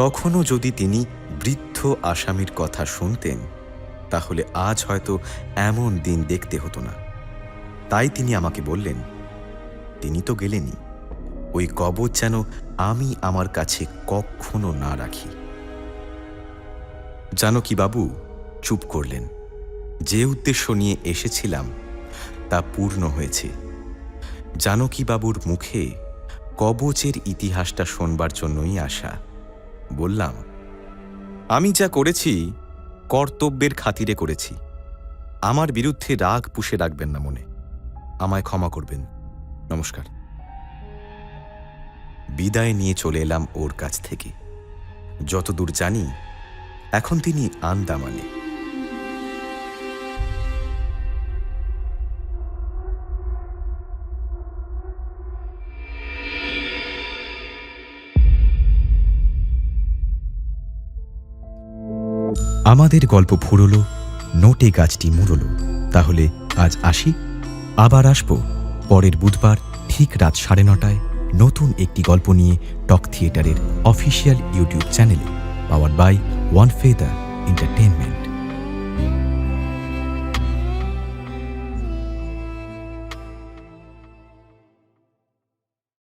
তখনও যদি তিনি বৃদ্ধ আসামির কথা শুনতেন, তাহলে আজ হয়তো এমন দিন দেখতে হতো না। তাই তিনি আমাকে বললেন, তিনি তো গেলেনই, ওই কবচ যেন আমি আমার কাছে কখনো না রাখি। জানকী বাবু চুপ করলেন। যে উদ্দেশ্য নিয়ে এসেছিলাম তা পূর্ণ হয়েছে। জানকী বাবুর মুখে কবচের ইতিহাসটা শোনবার জন্যই আসা। বললাম, আমি যা করেছি কর্তব্যের খাতিরে করেছি। আমার বিরুদ্ধে রাগ পুষে রাখবেন না মনে। আমায় ক্ষমা করবেন। নমস্কার। বিদায় নিয়ে চলে এলাম ওর কাছ থেকে। যতদূর জানি এখন তিনি আন্দামানে। আমাদের গল্প ফুরলো, নোটে গাছটি মুড়লো। তাহলে আজ আসি, আবার আসবো পরের বুধবার ঠিক রাত 9:30টায় নতুন একটি গল্প নিয়ে টক থিয়েটারের অফিসিয়াল ইউটিউব চ্যানেলে, powered by One Feather entertainment.